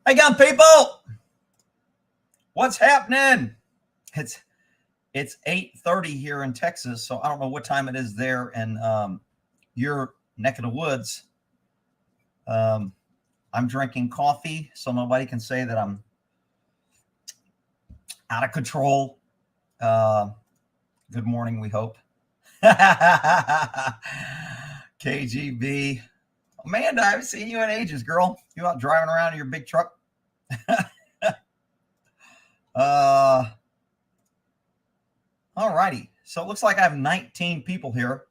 Hey, gun people, what's happening? It's 8:30 here in Texas, so I don't know what time it is there in your neck of the woods. I'm drinking coffee, so nobody can say that I'm out of control. Good morning, we hope. KGB. Amanda, I haven't seen you in ages, girl. You out driving around in your big truck? All righty. So it looks like I have 19 people here.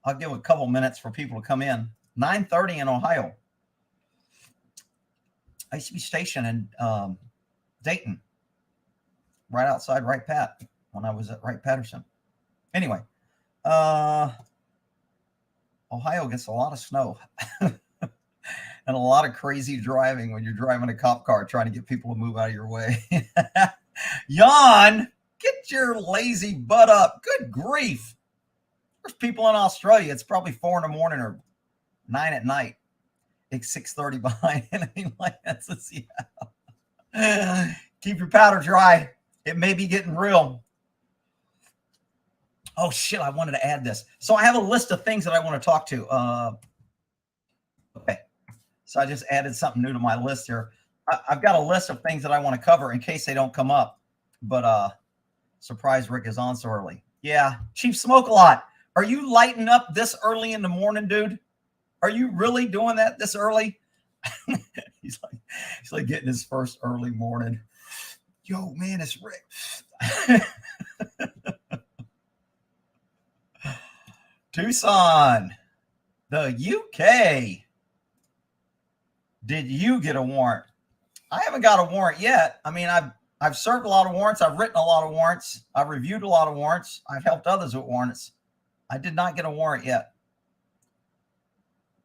I'll give a couple minutes for people to come in. 9:30 in Ohio. I used to be stationed in Dayton, right outside Wright Pat, when I was at Wright Patterson. Anyway, Ohio gets a lot of snow and a lot of crazy driving when you're driving a cop car trying to get people to move out of your way. Yawn, get your lazy butt up. Good grief. There's people in Australia. It's probably 4 in the morning or 9 at night. It's 6:30 behind enemy lands. Yeah. Keep your powder dry. It may be getting real. Oh, shit. I wanted to add this. So I have a list of things that I want to talk to. Okay. So I just added something new to my list here. I've got a list of things that I want to cover in case they don't come up. But surprise, Rick is on so early. Yeah. Chief Smoke a lot. Are you lighting up this early in the morning, dude? Are you really doing that this early? he's like getting his first early morning. Yo, man, it's Rick. Tucson, the UK. Did you get a warrant? I haven't got a warrant yet. I mean, I've served a lot of warrants. I've written a lot of warrants. I've reviewed a lot of warrants. I've helped others with warrants. I did not get a warrant yet.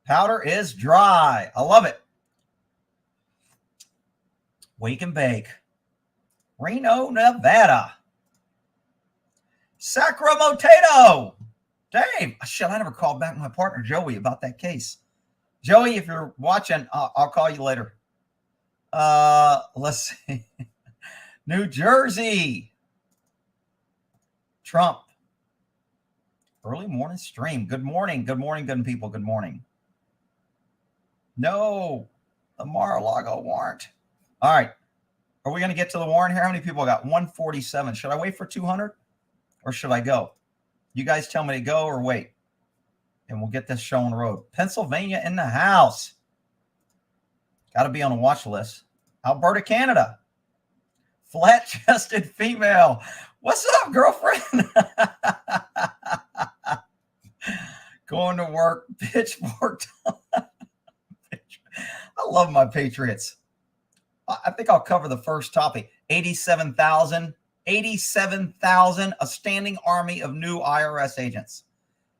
Powder is dry. I love it. Wake and bake. Reno, Nevada. Sacramento. Dave. Shit, I never called back my partner, Joey, about that case. Joey, if you're watching, I'll call you later. Let's see. New Jersey. Trump. Early morning stream. Good morning. Good morning, good people. Good morning. No, the Mar-a-Lago warrant. All right. Are we going to get to the warrant here? How many people got? 147. Should I wait for 200 or should I go? You guys tell me to go or wait. And we'll get this show on the road. Pennsylvania in the house. Got to be on a watch list. Alberta, Canada. Flat-chested female. What's up, girlfriend? Going to work. Pitchfork. I love my Patriots. I think I'll cover the first topic. 87,000. 87,000. A standing army of new IRS agents.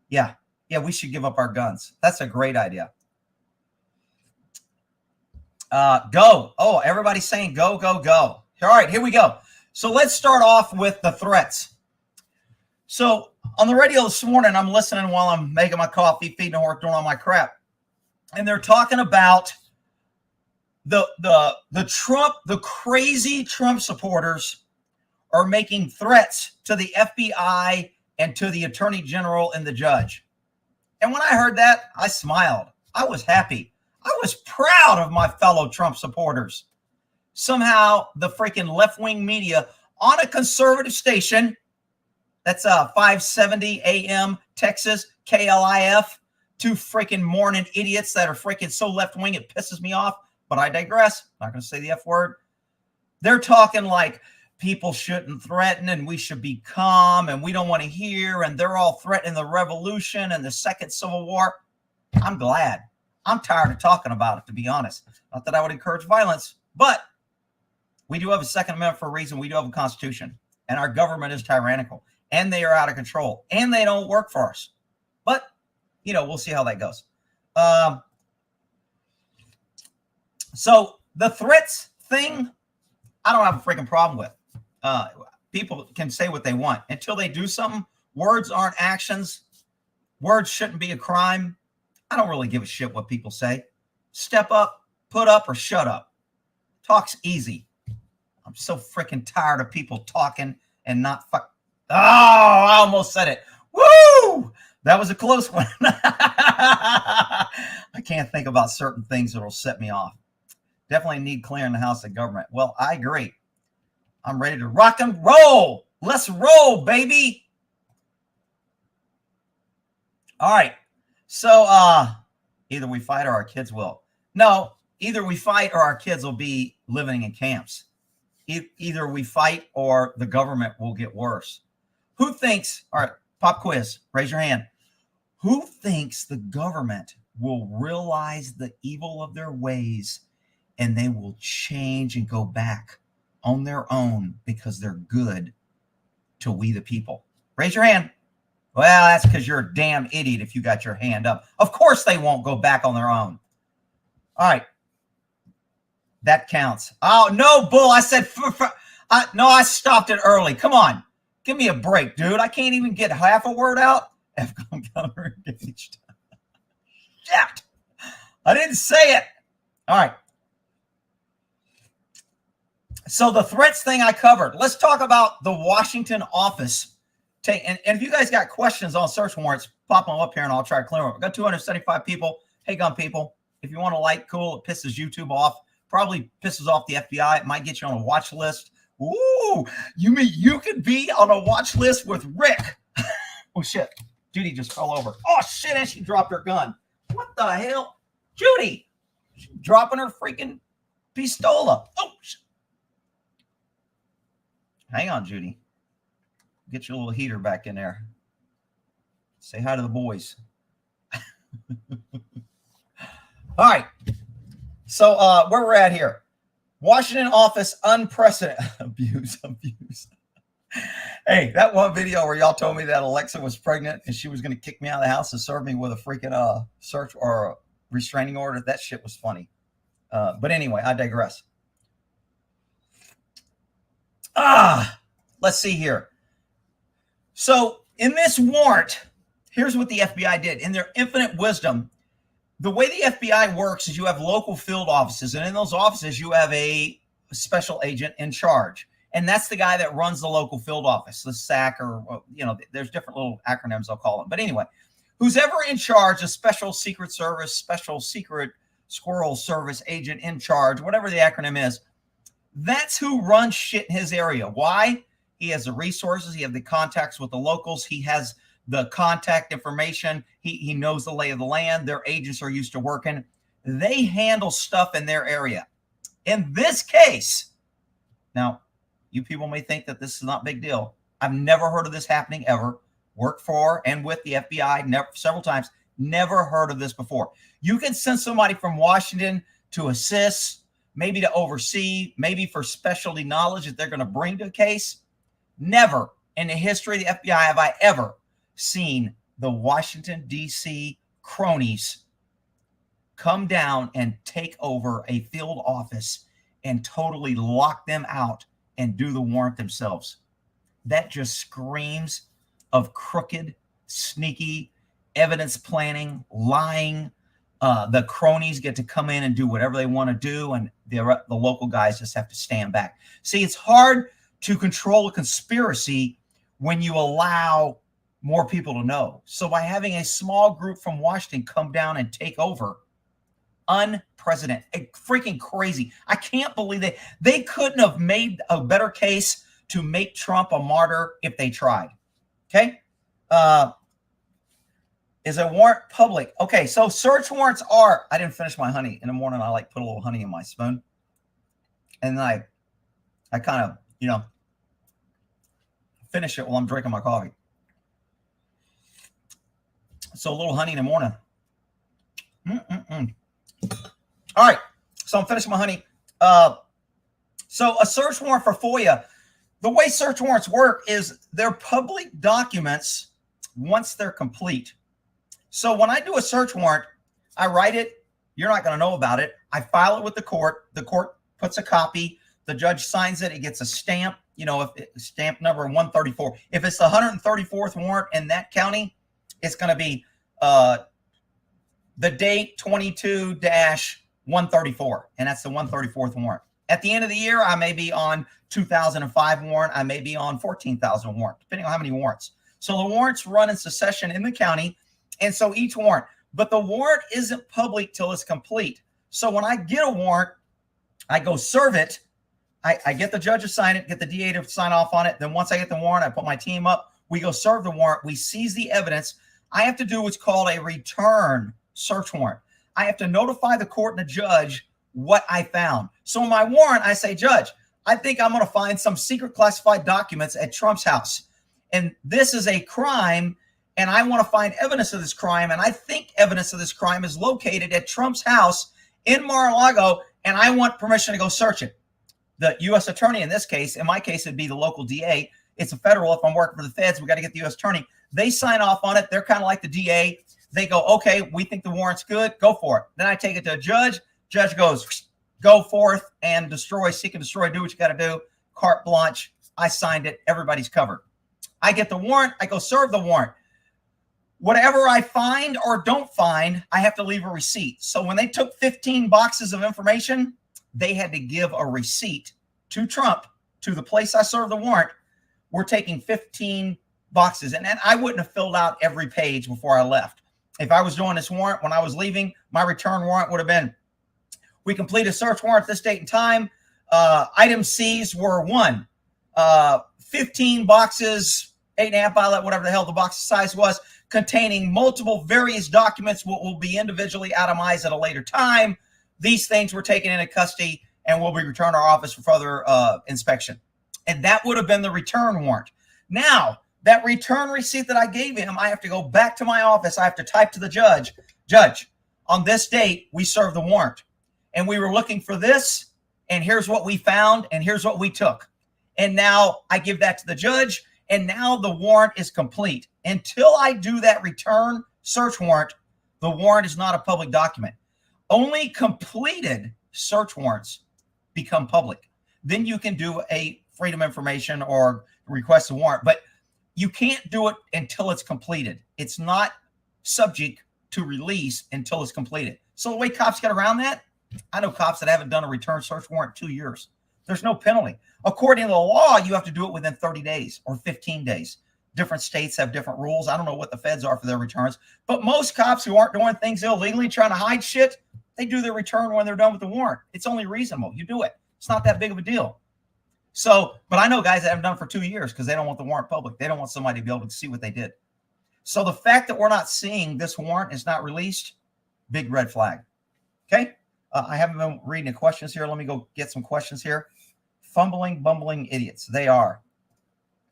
Yeah, we should give up our guns. That's a great idea. Go. Oh, everybody's saying go, go, go. All right, here we go. So let's start off with the threats. So on the radio this morning, I'm listening while I'm making my coffee, feeding the horse, doing all my crap. And they're talking about the crazy Trump supporters are making threats to the FBI and to the attorney general and the judge. And when I heard that, I smiled. I was happy. I was proud of my fellow Trump supporters. Somehow the freaking left-wing media on a conservative station, that's 570 AM Texas, KLIF, two freaking morning idiots that are freaking so left-wing it pisses me off, but I digress. I'm not going to say the F word. They're talking like people shouldn't threaten and we should be calm and we don't want to hear, and they're all threatening the revolution and the second Civil War. I'm glad. I'm tired of talking about it, to be honest. Not that I would encourage violence, but we do have a Second Amendment for a reason. We do have a Constitution, and our government is tyrannical, and they are out of control, and they don't work for us. But, we'll see how that goes. So the threats thing, I don't have a freaking problem with. People can say what they want until they do something. Words aren't actions. Words shouldn't be a crime. I don't really give a shit what people say. Step up, put up, or shut up. Talk's easy. I'm so freaking tired of people talking and not fuck. Oh, I almost said it. Woo! That was a close one. I can't think about certain things that will set me off. Definitely need clearing the house of government. Well, I agree. I'm ready to rock and roll. Let's roll, baby. All right. So either we fight or our kids will. No, either we fight or our kids will be living in camps. Either we fight or the government will get worse. Who thinks, all right, pop quiz, raise your hand. Who thinks the government will realize the evil of their ways and they will change and go back on their own because they're good to we the people? Raise your hand. Well, that's because you're a damn idiot if you got your hand up. Of course they won't go back on their own. All right. That counts. Oh, no, bull. I said, no, I stopped it early. Come on. Give me a break, dude. I can't even get half a word out. FCON counter engaged. Shit. I didn't say it. All right. So the threats thing I covered. Let's talk about the Washington office. And if you guys got questions on search warrants, pop them up here and I'll try to clear them. I've got 275 people. Hey, gun people. If you want to like, cool. It pisses YouTube off. Probably pisses off the FBI. It might get you on a watch list. Ooh, you mean you could be on a watch list with Rick? Oh, shit. Judy just fell over. Oh, shit, and she dropped her gun. What the hell? Judy, she's dropping her freaking pistola. Oh, shit. Hang on, Judy. Get your little heater back in there. Say hi to the boys. All right. So where we're at here. Washington office unprecedented abuse. Hey, that one video where y'all told me that Alexa was pregnant and she was going to kick me out of the house and serve me with a freaking search or a restraining order. That shit was funny. But anyway, I digress. Let's see here. So in this warrant, here's what the FBI did. In their infinite wisdom, the way the FBI works is you have local field offices, and in those offices, you have a special agent in charge. And that's the guy that runs the local field office, the SAC, or, there's different little acronyms I'll call them. But anyway, who's ever in charge, a special secret service, special secret squirrel service agent in charge, whatever the acronym is, that's who runs shit in his area. Why? He has the resources. He has the contacts with the locals. He has the contact information. He knows the lay of the land. Their agents are used to working. They handle stuff in their area. In this case, now, you people may think that this is not a big deal. I've never heard of this happening ever. Worked for and with the FBI several times. Never heard of this before. You can send somebody from Washington to assist, maybe to oversee, maybe for specialty knowledge that they're going to bring to a case. Never in the history of the FBI have I ever seen the Washington, D.C. cronies come down and take over a field office and totally lock them out and do the warrant themselves. That just screams of crooked, sneaky evidence planning, lying. The cronies get to come in and do whatever they want to do, and the local guys just have to stand back. See, it's hard to control a conspiracy when you allow more people to know. So by having a small group from Washington come down and take over, unprecedented, freaking crazy. I can't believe they couldn't have made a better case to make Trump a martyr if they tried. Okay. Is a warrant public? Okay. So search warrants are, I didn't finish my honey in the morning. I like put a little honey in my spoon. And then I kind of, finish it while I'm drinking my coffee. So a little honey in the morning. All right. So I'm finishing my honey. So a search warrant for FOIA, the way search warrants work is they're public documents once they're complete. So when I do a search warrant, I write it. You're not going to know about it. I file it with the court. The court puts a copy. The judge signs it. It gets a stamp, if stamp number 134. If it's the 134th warrant in that county, it's going to be the date 22-134, and that's the 134th warrant. At the end of the year, I may be on 2005 warrant. I may be on 14,000 warrant, depending on how many warrants. So the warrants run in succession in the county. And so each warrant, but the warrant isn't public till it's complete. So when I get a warrant, I go serve it. I get the judge to sign it, get the DA to sign off on it. Then once I get the warrant, I put my team up. We go serve the warrant. We seize the evidence. I have to do what's called a return search warrant. I have to notify the court and the judge what I found. So in my warrant, I say, Judge, I think I'm going to find some secret classified documents at Trump's house. And this is a crime, and I want to find evidence of this crime. And I think evidence of this crime is located at Trump's house in Mar-a-Lago, and I want permission to go search it. The U.S. attorney in this case, in my case, it'd be the local DA. It's a federal. If I'm working for the feds, we got to get the U.S. attorney. They sign off on it. They're kind of like the DA. They go, okay, we think the warrant's good. Go for it. Then I take it to a judge. Judge goes, go forth and destroy, seek and destroy, do what you got to do. Carte blanche. I signed it. Everybody's covered. I get the warrant. I go serve the warrant. Whatever I find or don't find, I have to leave a receipt. So when they took 15 boxes of information, they had to give a receipt to Trump, to the place I served the warrant. We're taking 15 boxes. And I wouldn't have filled out every page before I left. If I was doing this warrant when I was leaving, my return warrant would have been, we completed a search warrant this date and time. Items seized were 1, 15 boxes, 8.5 by that, whatever the hell the box size was, containing multiple various documents will be individually atomized at a later time. These things were taken into custody and will be returned to our office for further inspection. And that would have been the return warrant. Now, that return receipt that I gave him, I have to go back to my office. I have to type to the judge, Judge, on this date, we served the warrant. And we were looking for this, and here's what we found, and here's what we took. And now I give that to the judge, and now the warrant is complete. Until I do that return search warrant, the warrant is not a public document. Only completed search warrants become public. Then you can do a freedom of information or request a warrant, but you can't do it until it's completed. It's not subject to release until it's completed. So the way cops get around that, I know cops that haven't done a return search warrant in 2 years. There's no penalty. According to the law, you have to do it within 30 days or 15 days. Different states have different rules. I don't know what the feds are for their returns, but most cops who aren't doing things illegally, trying to hide shit, they do their return when they're done with the warrant. It's only reasonable. You do it. It's not that big of a deal. So, but I know guys that haven't done it for 2 years because they don't want the warrant public. They don't want somebody to be able to see what they did. So the fact that we're not seeing this warrant is not released, big red flag. Okay. I haven't been reading the questions here. Let me go get some questions here. Fumbling, bumbling idiots. They are.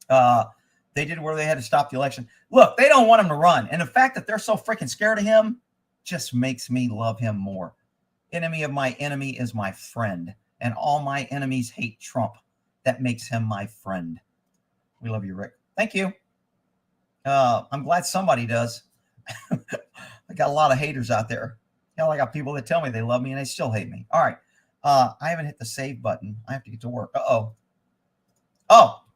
They did where they had to stop the election. Look, they don't want him to run. And the fact that they're so freaking scared of him just makes me love him more. Enemy of my enemy is my friend. And all my enemies hate Trump. That makes him my friend. We love you, Rick. Thank you. I'm glad somebody does. I got a lot of haters out there. Hell, I got people that tell me they love me and they still hate me. All right. I haven't hit the save button. I have to get to work. Oh,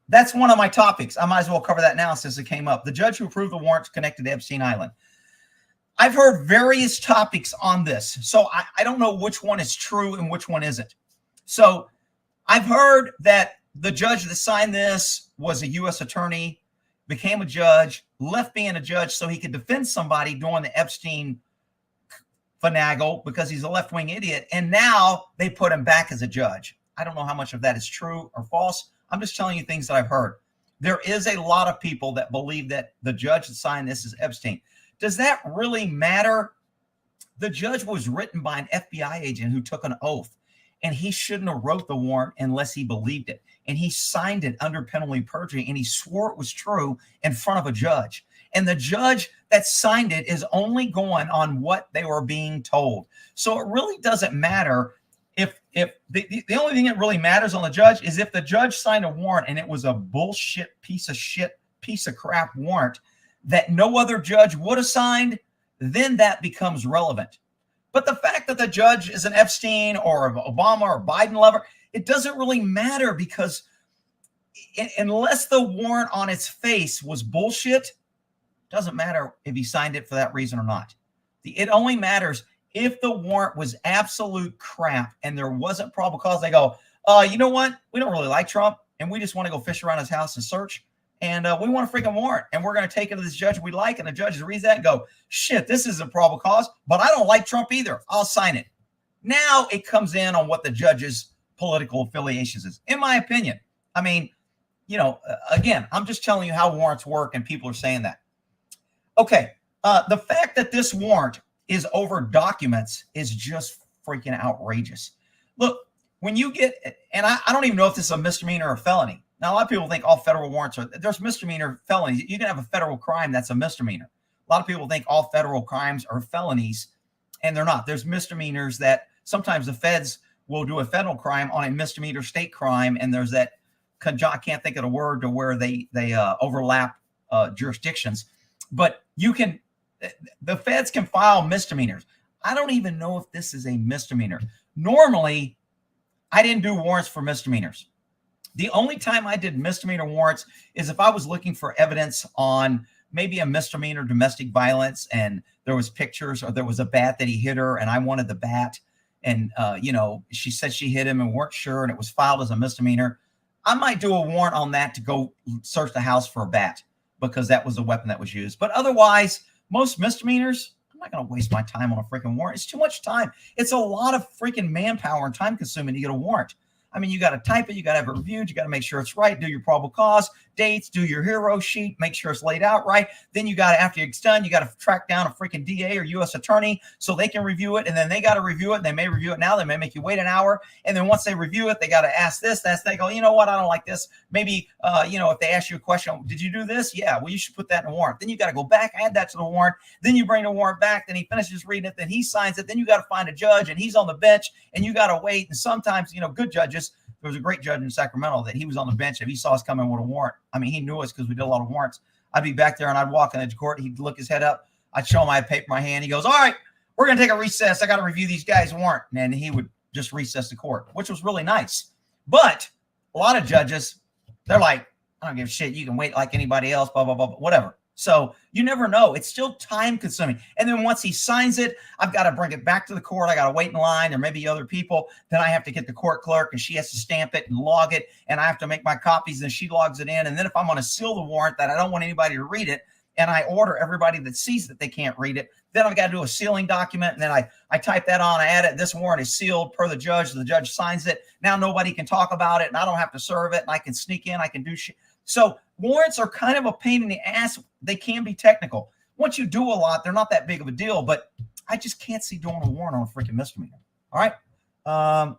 that's one of my topics. I might as well cover that now since it came up. The judge who approved the warrants connected to Epstein Island. I've heard various topics on this. So I don't know which one is true and which one isn't. So I've heard that the judge that signed this was a U.S. attorney, became a judge, left being a judge so he could defend somebody during the Epstein finagle because he's a left-wing idiot. And now they put him back as a judge. I don't know how much of that is true or false. I'm just telling you things that I've heard. There is a lot of people that believe that the judge that signed this is Epstein. Does that really matter? The judge was written by an FBI agent who took an oath, and he shouldn't have wrote the warrant unless he believed it. And he signed it under penalty of perjury, and he swore it was true in front of a judge. And the judge that signed it is only going on what they were being told. So it really doesn't matter if the only thing that really matters on the judge is if the judge signed a warrant and it was a bullshit piece of crap warrant that no other judge would have signed, then that becomes relevant. But the fact that the judge is an Epstein or Obama or Biden lover, it doesn't really matter because unless the warrant on its face was bullshit, doesn't matter if he signed it for that reason or not. It only matters If the warrant was absolute crap and there wasn't probable cause, they go, you know what? We don't really like Trump, and we just want to go fish around his house and search. And we want a freaking warrant, and we're going to take it to this judge we like, and the judge reads that and go, shit, this is a probable cause, but I don't like Trump either. I'll sign it. Now it comes in on what the judge's political affiliations is, in my opinion. I mean, again, I'm just telling you how warrants work, and people are saying that. Okay, the fact that this warrant is over documents is just freaking outrageous. Look, when you get, and I don't even know if this is a misdemeanor or a felony. Now, a lot of people think all federal warrants there's misdemeanor felonies. You can have a federal crime that's a misdemeanor. A lot of people think all federal crimes are felonies, and they're not. There's misdemeanors that sometimes the feds will do a federal crime on a misdemeanor state crime, and there's that, I can't think of the word, to where they overlap jurisdictions. But the feds can file misdemeanors. I don't even know if this is a misdemeanor. Normally, I didn't do warrants for misdemeanors. The only time I did misdemeanor warrants is if I was looking for evidence on maybe a misdemeanor domestic violence, and there was pictures, or there was a bat that he hit her and I wanted the bat. And, she said she hit him and weren't sure, and it was filed as a misdemeanor. I might do a warrant on that to go search the house for a bat, because that was the weapon that was used. But otherwise, most misdemeanors, I'm not going to waste my time on a freaking warrant. It's too much time. It's a lot of freaking manpower and time consuming to get a warrant. I mean, you got to type it, you got to have it reviewed, you got to make sure it's right, do your probable cause, dates, do your hero sheet, make sure it's laid out right. Then you got to, after it's done, you got to track down a freaking DA or U.S. attorney so they can review it, and then they got to review it. They may review it now, they may make you wait an hour, and then once they review it, they got to ask this, that's, they go, you know what, I don't like this. Maybe, if they ask you a question, did you do this? Yeah, well, you should put that in a warrant. Then you got to go back, add that to the warrant, then you bring the warrant back, then he finishes reading it, then he signs it, then you got to find a judge, and he's on the bench, and you got to wait, and sometimes, good judges. There was a great judge in Sacramento that he was on the bench. If he saw us coming with a warrant, I mean, he knew us because we did a lot of warrants. I'd be back there and I'd walk into court. He'd look his head up. I'd show him I had paper in my hand. He goes, all right, we're going to take a recess. I got to review these guys' warrant. And he would just recess the court, which was really nice. But a lot of judges, they're like, I don't give a shit. You can wait like anybody else, blah, blah, blah, whatever. So you never know. It's still time consuming. And then once he signs it, I've got to bring it back to the court. I got to wait in line. There may be other people. Then I have to get the court clerk, and she has to stamp it and log it. And I have to make my copies, and she logs it in. And then if I'm going to seal the warrant that I don't want anybody to read it, and I order everybody that sees that they can't read it, then I've got to do a sealing document. And then I type that on, I add it. This warrant is sealed per the judge. The judge signs it. Now nobody can talk about it, and I don't have to serve it. And I can sneak in. I can do shit. So warrants are kind of a pain in the ass. They can be technical. Once you do a lot, they're not that big of a deal, but I just can't see doing a warrant on a freaking misdemeanor. All right.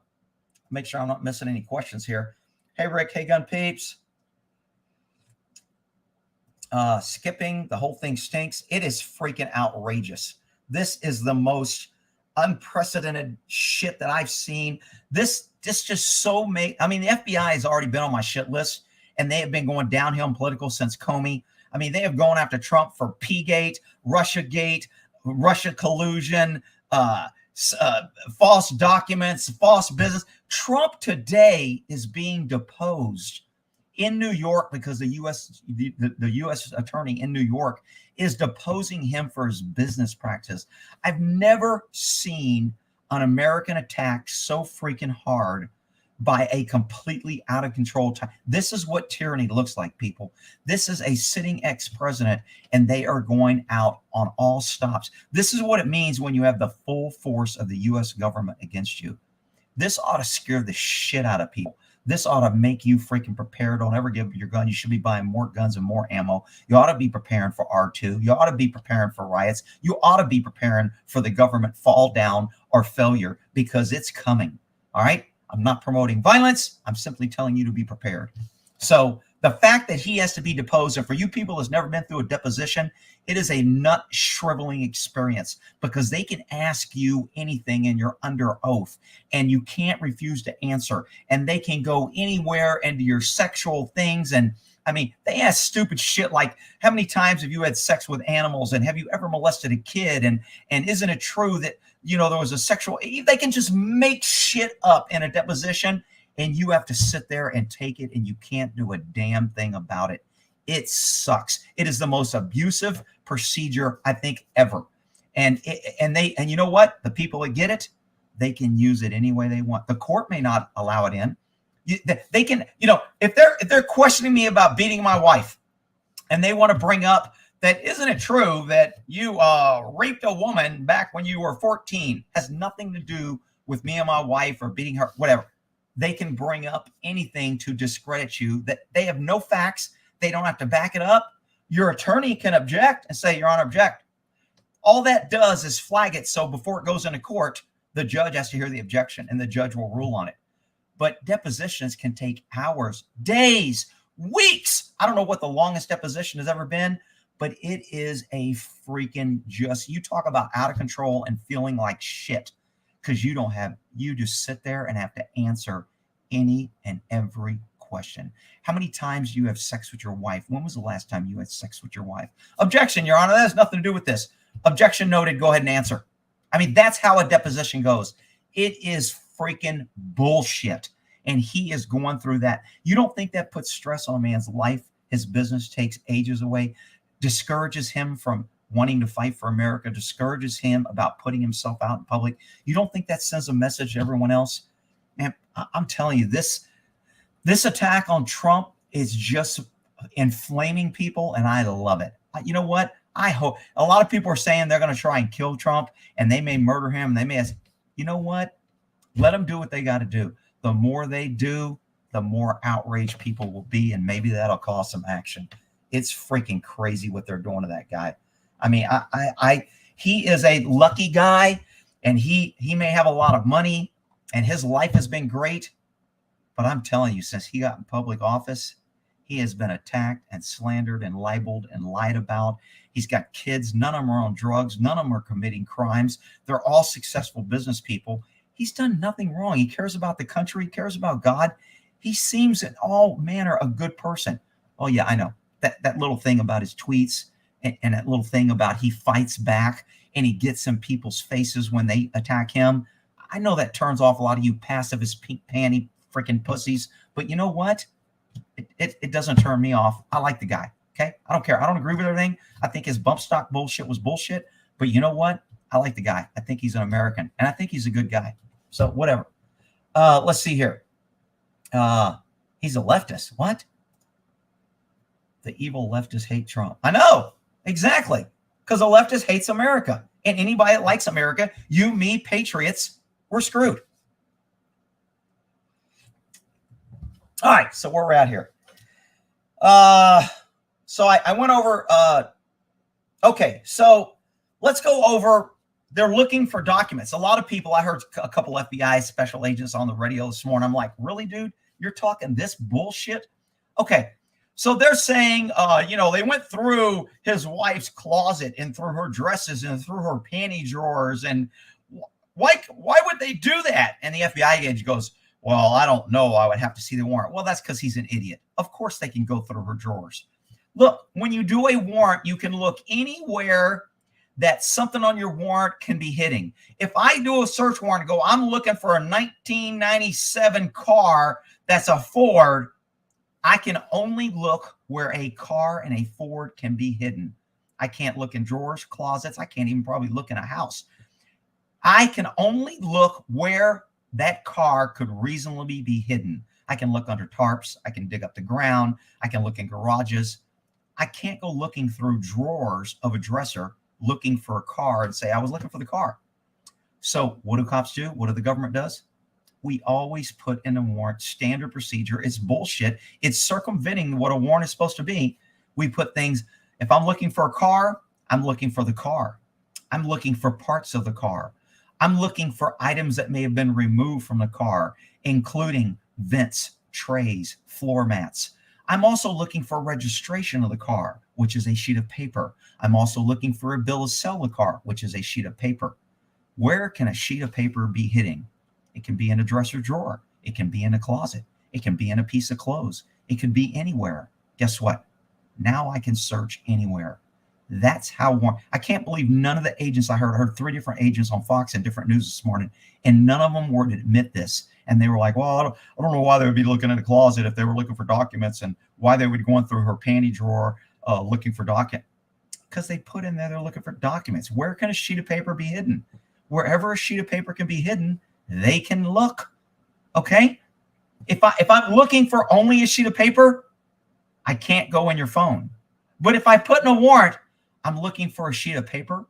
Make sure I'm not missing any questions here. Hey, Rick. Hey, Gun Peeps. Skipping. The whole thing stinks. It is freaking outrageous. This is the most unprecedented shit that I've seen. This just so the FBI has already been on my shit list. And they have been going downhill in political since Comey. I mean, they have gone after Trump for P-Gate, Russiagate, Russia collusion, false documents, false business. Trump today is being deposed in New York because the U.S. attorney in New York is deposing him for his business practice. I've never seen an American attacked so freaking hard by a completely out of control time. This is what tyranny looks like, people. This is a sitting ex-president, and they are going out on all stops. This is what it means when you have the full force of the U.S. government against you. This ought to scare the shit out of people. This ought to make you freaking prepared. Don't ever give up your gun. You should be buying more guns and more ammo. You ought to be preparing for R2. You ought to be preparing for riots. You ought to be preparing for the government fall down or failure, because it's coming. All right? I'm not promoting violence. I'm simply telling you to be prepared. So the fact that he has to be deposed, and for you people that's never been through a deposition, it is a nut shriveling experience, because they can ask you anything and you're under oath and you can't refuse to answer. And they can go anywhere into your sexual things. And I mean, they ask stupid shit like, how many times have you had sex with animals? And have you ever molested a kid? And isn't it true that, there was a sexual, they can just make shit up in a deposition, and you have to sit there and take it, and you can't do a damn thing about it. It sucks. It is the most abusive procedure, I think, ever. And you know what? The people that get it, they can use it any way they want. The court may not allow it in. They can, if they're questioning me about beating my wife, and they want to bring up that, isn't it true that you raped a woman back when you were 14? Has nothing to do with me and my wife or beating her, whatever. They can bring up anything to discredit you. That they have no facts. They don't have to back it up. Your attorney can object and say, Your Honor, object. All that does is flag it. So before it goes into court, the judge has to hear the objection and the judge will rule on it. But depositions can take hours, days, weeks. I don't know what the longest deposition has ever been, but it is a freaking you talk about out of control and feeling like shit because you just sit there and have to answer any and every question. How many times do you have sex with your wife? When was the last time you had sex with your wife? Objection, Your Honor. That has nothing to do with this. Objection noted. Go ahead and answer. I mean, that's how a deposition goes. It is freaking bullshit. And he is going through that. You don't think that puts stress on a man's life? His business takes ages away, discourages him from wanting to fight for America, discourages him about putting himself out in public. You don't think that sends a message to everyone else? Man, I'm telling you, this attack on Trump is just inflaming people, and I love it. You know what? I hope a lot of people are saying they're going to try and kill Trump, and they may murder him. They may ask, you know what? Let them do what they got to do. The more they do, the more outraged people will be, and maybe that'll cause some action. It's freaking crazy what they're doing to that guy. I mean, he is a lucky guy, and he may have a lot of money, and his life has been great. But I'm telling you, since he got in public office, he has been attacked and slandered and libeled and lied about. He's got kids. None of them are on drugs. None of them are committing crimes. They're all successful business people. He's done nothing wrong. He cares about the country. He cares about God. He seems in all manner a good person. Oh, yeah, I know. That little thing about his tweets and that little thing about he fights back and he gets in people's faces when they attack him. I know that turns off a lot of you pacifist pink panty freaking pussies. But you know what? It doesn't turn me off. I like the guy. Okay? I don't care. I don't agree with everything. I think his bump stock bullshit was bullshit. But you know what? I like the guy. I think he's an American. And I think he's a good guy. So whatever. Let's see here. He's a leftist. What? The evil leftists hate Trump. I know. Exactly. Because the leftist hates America. And anybody that likes America, you, me, patriots, we're screwed. All right. So where we're at here. So I went over. Okay. So let's go over. They're looking for documents. A lot of people, I heard a couple FBI special agents on the radio this morning. I'm like, really, dude? You're talking this bullshit? Okay. So they're saying, they went through his wife's closet and through her dresses and through her panty drawers. And why would they do that? And the FBI agent goes, well, I don't know. I would have to see the warrant. Well, that's because he's an idiot. Of course they can go through her drawers. Look, when you do a warrant, you can look anywhere that something on your warrant can be hitting. If I do a search warrant and go, I'm looking for a 1997 car that's a Ford, I can only look where a car and a Ford can be hidden. I can't look in drawers, closets. I can't even probably look in a house. I can only look where that car could reasonably be hidden. I can look under tarps. I can dig up the ground. I can look in garages. I can't go looking through drawers of a dresser looking for a car and say, I was looking for the car. So what do cops do? What do the government does? We always put in a warrant standard procedure. It's bullshit. It's circumventing what a warrant is supposed to be. We put things, if I'm looking for a car, I'm looking for the car. I'm looking for parts of the car. I'm looking for items that may have been removed from the car, including vents, trays, floor mats. I'm also looking for registration of the car, which is a sheet of paper. I'm also looking for a bill of sale of the car, which is a sheet of paper. Where can a sheet of paper be hitting? It can be in a dresser drawer. It can be in a closet. It can be in a piece of clothes. It could be anywhere. Guess what? Now I can search anywhere. That's how I can't believe none of the agents I heard 3 different agents on Fox and different news this morning, and none of them would admit this. And they were like, well, I don't know why they would be looking in a closet if they were looking for documents and why they would be going through her panty drawer looking for document. Because they put in there they're looking for documents. Where can a sheet of paper be hidden? Wherever a sheet of paper can be hidden, they can look. Okay? If I'm looking for only a sheet of paper, I can't go in your phone. But if I put in a warrant, I'm looking for a sheet of paper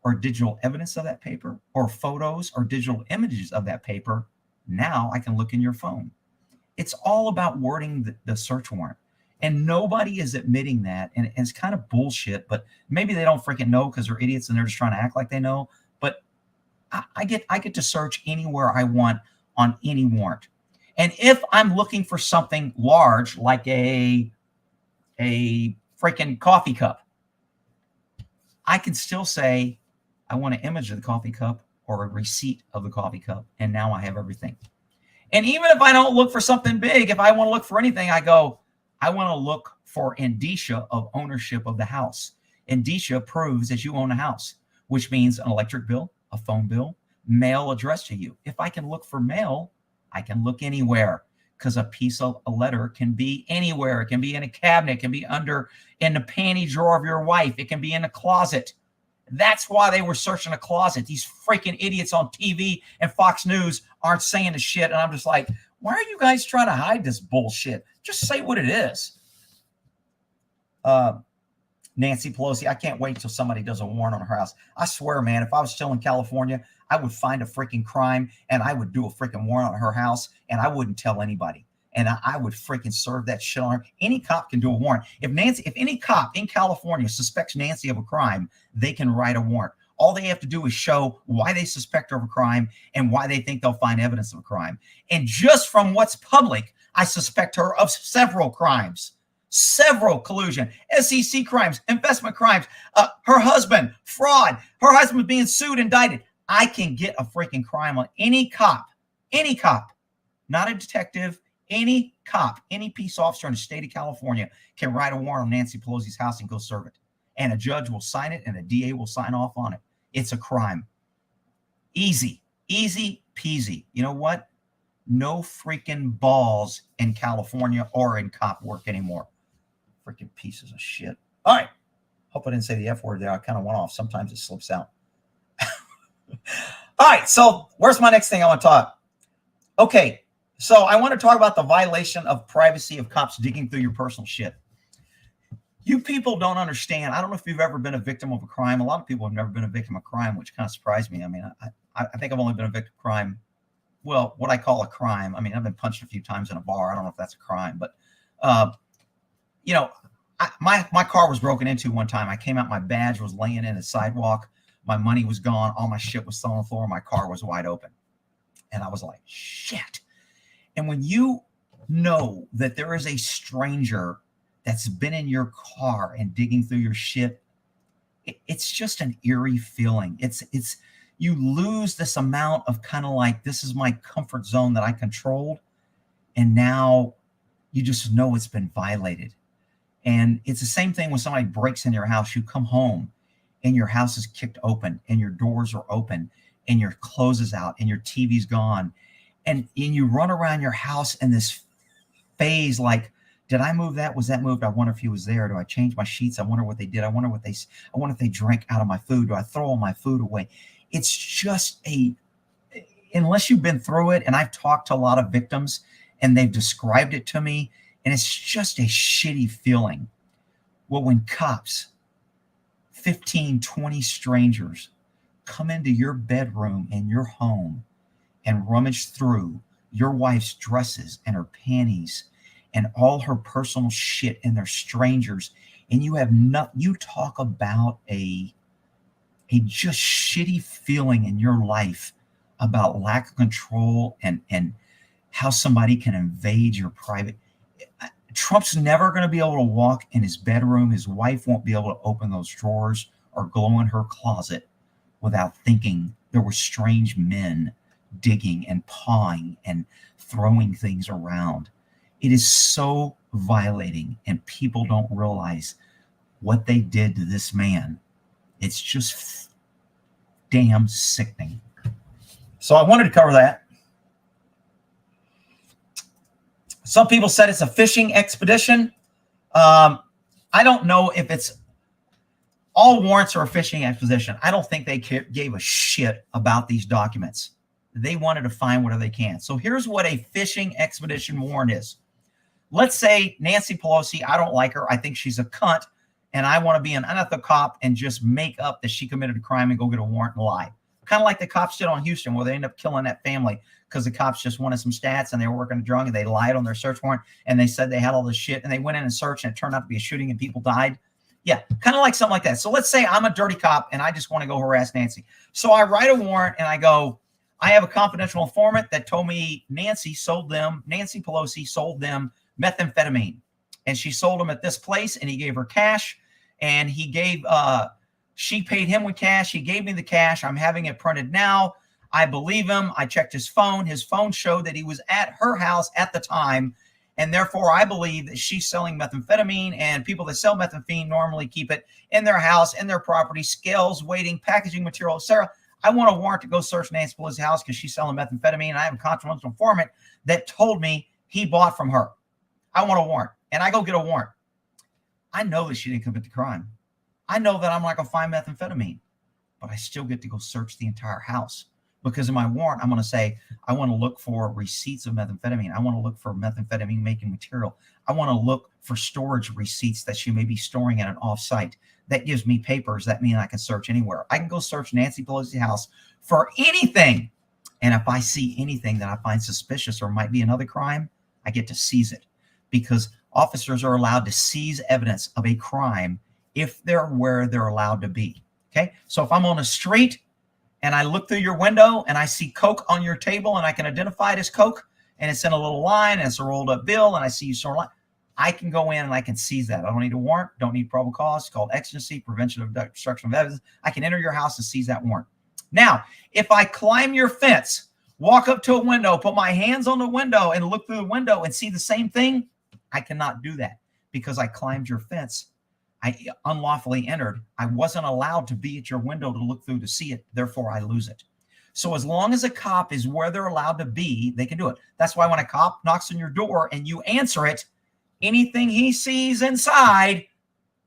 or digital evidence of that paper or photos or digital images of that paper. Now I can look in your phone. It's all about wording the search warrant. And nobody is admitting that. And it's kind of bullshit, but maybe they don't freaking know because they're idiots and they're just trying to act like they know. But I get to search anywhere I want on any warrant. And if I'm looking for something large, like a freaking coffee cup, I can still say, I want an image of the coffee cup or a receipt of the coffee cup. And now I have everything. And even if I don't look for something big, if I want to look for anything, I go, I want to look for indicia of ownership of the house. Indicia proves that you own a house, which means an electric bill, a phone bill, mail addressed to you. If I can look for mail, I can look anywhere because a piece of a letter can be anywhere. It can be in a cabinet. It can be in the panty drawer of your wife. It can be in a closet. That's why they were searching a closet. These freaking idiots on TV and Fox News aren't saying the shit. And I'm just like, why are you guys trying to hide this bullshit? Just say what it is. Nancy Pelosi, I can't wait till somebody does a warrant on her house. I swear, man, if I was still in California, I would find a freaking crime and I would do a freaking warrant on her house and I wouldn't tell anybody. And I would freaking serve that shit on her. Any cop can do a warrant. If any cop in California suspects Nancy of a crime, they can write a warrant. All they have to do is show why they suspect her of a crime and why they think they'll find evidence of a crime. And just from what's public, I suspect her of several crimes, several collusion, SEC crimes, investment crimes, her husband, fraud, her husband being sued, indicted. I can get a freaking crime on any cop, not a detective. Any cop, any peace officer in the state of California can write a warrant on Nancy Pelosi's house and go serve it. And a judge will sign it and a DA will sign off on it. It's a crime. Easy peasy. You know what? No freaking balls in California or in cop work anymore. Freaking pieces of shit. All right. Hope I didn't say the F word there. I kind of went off. Sometimes it slips out. All right. So where's my next thing I want to talk? Okay. So I want to talk about the violation of privacy of cops digging through your personal shit. You people don't understand. I don't know if you've ever been a victim of a crime. A lot of people have never been a victim of crime, which kind of surprised me. I mean, I think I've only been a victim of crime. Well, what I call a crime. I mean, I've been punched a few times in a bar. I don't know if that's a crime, but, you know, my car was broken into one time. I came out, my badge was laying in the sidewalk. My money was gone. All my shit was still on the floor. My car was wide open. And I was like, shit. And when you know that there is a stranger that's been in your car and digging through your shit, it's just an eerie feeling. It's you lose this amount of kind of like, this is my comfort zone that I controlled. And now you just know it's been violated. And it's the same thing when somebody breaks in your house. You come home and your house is kicked open and your doors are open and your clothes is out and your TV's gone. And you run around your house in this phase like, did I move that? Was that moved? I wonder if he was there. Do I change my sheets? I wonder what they did. I wonder if they drank out of my food. Do I throw all my food away? It's just unless you've been through it, and I've talked to a lot of victims and they've described it to me, and it's just a shitty feeling. Well, when cops, 15, 20 strangers come into your bedroom in your home and rummage through your wife's dresses and her panties and all her personal shit, and they're strangers, and you talk about a just shitty feeling in your life about lack of control and how somebody can invade your private. Trump's never going to be able to walk in his bedroom. His wife won't be able to open those drawers or go in her closet without thinking there were strange men digging and pawing and throwing things around. It is so violating, and people don't realize what they did to this man. It's just damn sickening. So I wanted to cover that. Some people said it's a fishing expedition. I don't know if it's All warrants are a fishing expedition. I don't think they gave a shit about these documents. They wanted to find whatever they can. So here's what a fishing expedition warrant is. Let's say Nancy Pelosi, I don't like her. I think she's a cunt. And I want to be an unethical cop and just make up that she committed a crime and go get a warrant and lie. Kind of like the cops did on Houston, where they ended up killing that family because the cops just wanted some stats and they were working drunk and they lied on their search warrant and they said they had all this shit and they went in and searched and it turned out to be a shooting and people died. Yeah, kind of like something like that. So let's say I'm a dirty cop and I just want to go harass Nancy. So I write a warrant and I go, I have a confidential informant that told me Nancy Pelosi sold them methamphetamine. And she sold them at this place and he gave her cash and she paid him with cash. He gave me the cash. I'm having it printed now. I believe him. I checked his phone. His phone showed that he was at her house at the time. And therefore, I believe that she's selling methamphetamine, and people that sell methamphetamine normally keep it in their house, in their property, scales, weighting, packaging material, etc. I want a warrant to go search Nancy Pelosi's house because she's selling methamphetamine. And I have a confidential informant that told me he bought from her. I want a warrant. And I go get a warrant. I know that she didn't commit the crime. I know that I'm not going to find methamphetamine, but I still get to go search the entire house. Because in my warrant, I'm going to say, I want to look for receipts of methamphetamine. I want to look for methamphetamine making material. I want to look for storage receipts that she may be storing at an offsite. That gives me papers. That means I can search anywhere. I can go search Nancy Pelosi's house for anything. And if I see anything that I find suspicious or might be another crime, I get to seize it. Because officers are allowed to seize evidence of a crime if they're where they're allowed to be. Okay? So if I'm on a street, and I look through your window and I see Coke on your table and I can identify it as Coke and it's in a little line and it's a rolled up bill and I see you sort of line, I can go in and I can seize that. I don't need a warrant, don't need probable cause. It's called exigency, prevention of destruction of evidence. I can enter your house and seize that warrant. Now, if I climb your fence, walk up to a window, put my hands on the window and look through the window and see the same thing, I cannot do that because I climbed your fence. I unlawfully entered. I wasn't allowed to be at your window to look through to see it. Therefore, I lose it. So as long as a cop is where they're allowed to be, they can do it. That's why when a cop knocks on your door and you answer it, anything he sees inside,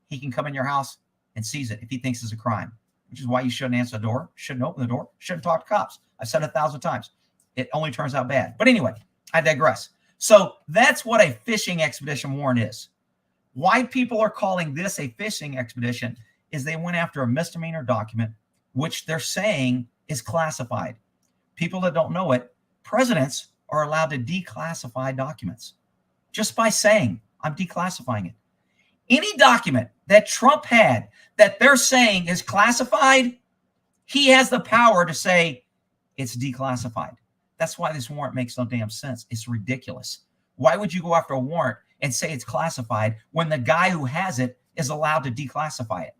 he can come in your house and seize it if he thinks it's a crime, which is why you shouldn't answer the door, shouldn't open the door, shouldn't talk to cops. I've said it 1,000 times. It only turns out bad. But anyway, I digress. So that's what a fishing expedition warrant is. Why people are calling this a fishing expedition is they went after a misdemeanor document, which they're saying is classified. People that don't know it, presidents are allowed to declassify documents just by saying, I'm declassifying it. Any document that Trump had that they're saying is classified, he has the power to say it's declassified. That's why this warrant makes no damn sense. It's ridiculous. Why would you go after a warrant and say it's classified when the guy who has it is allowed to declassify it?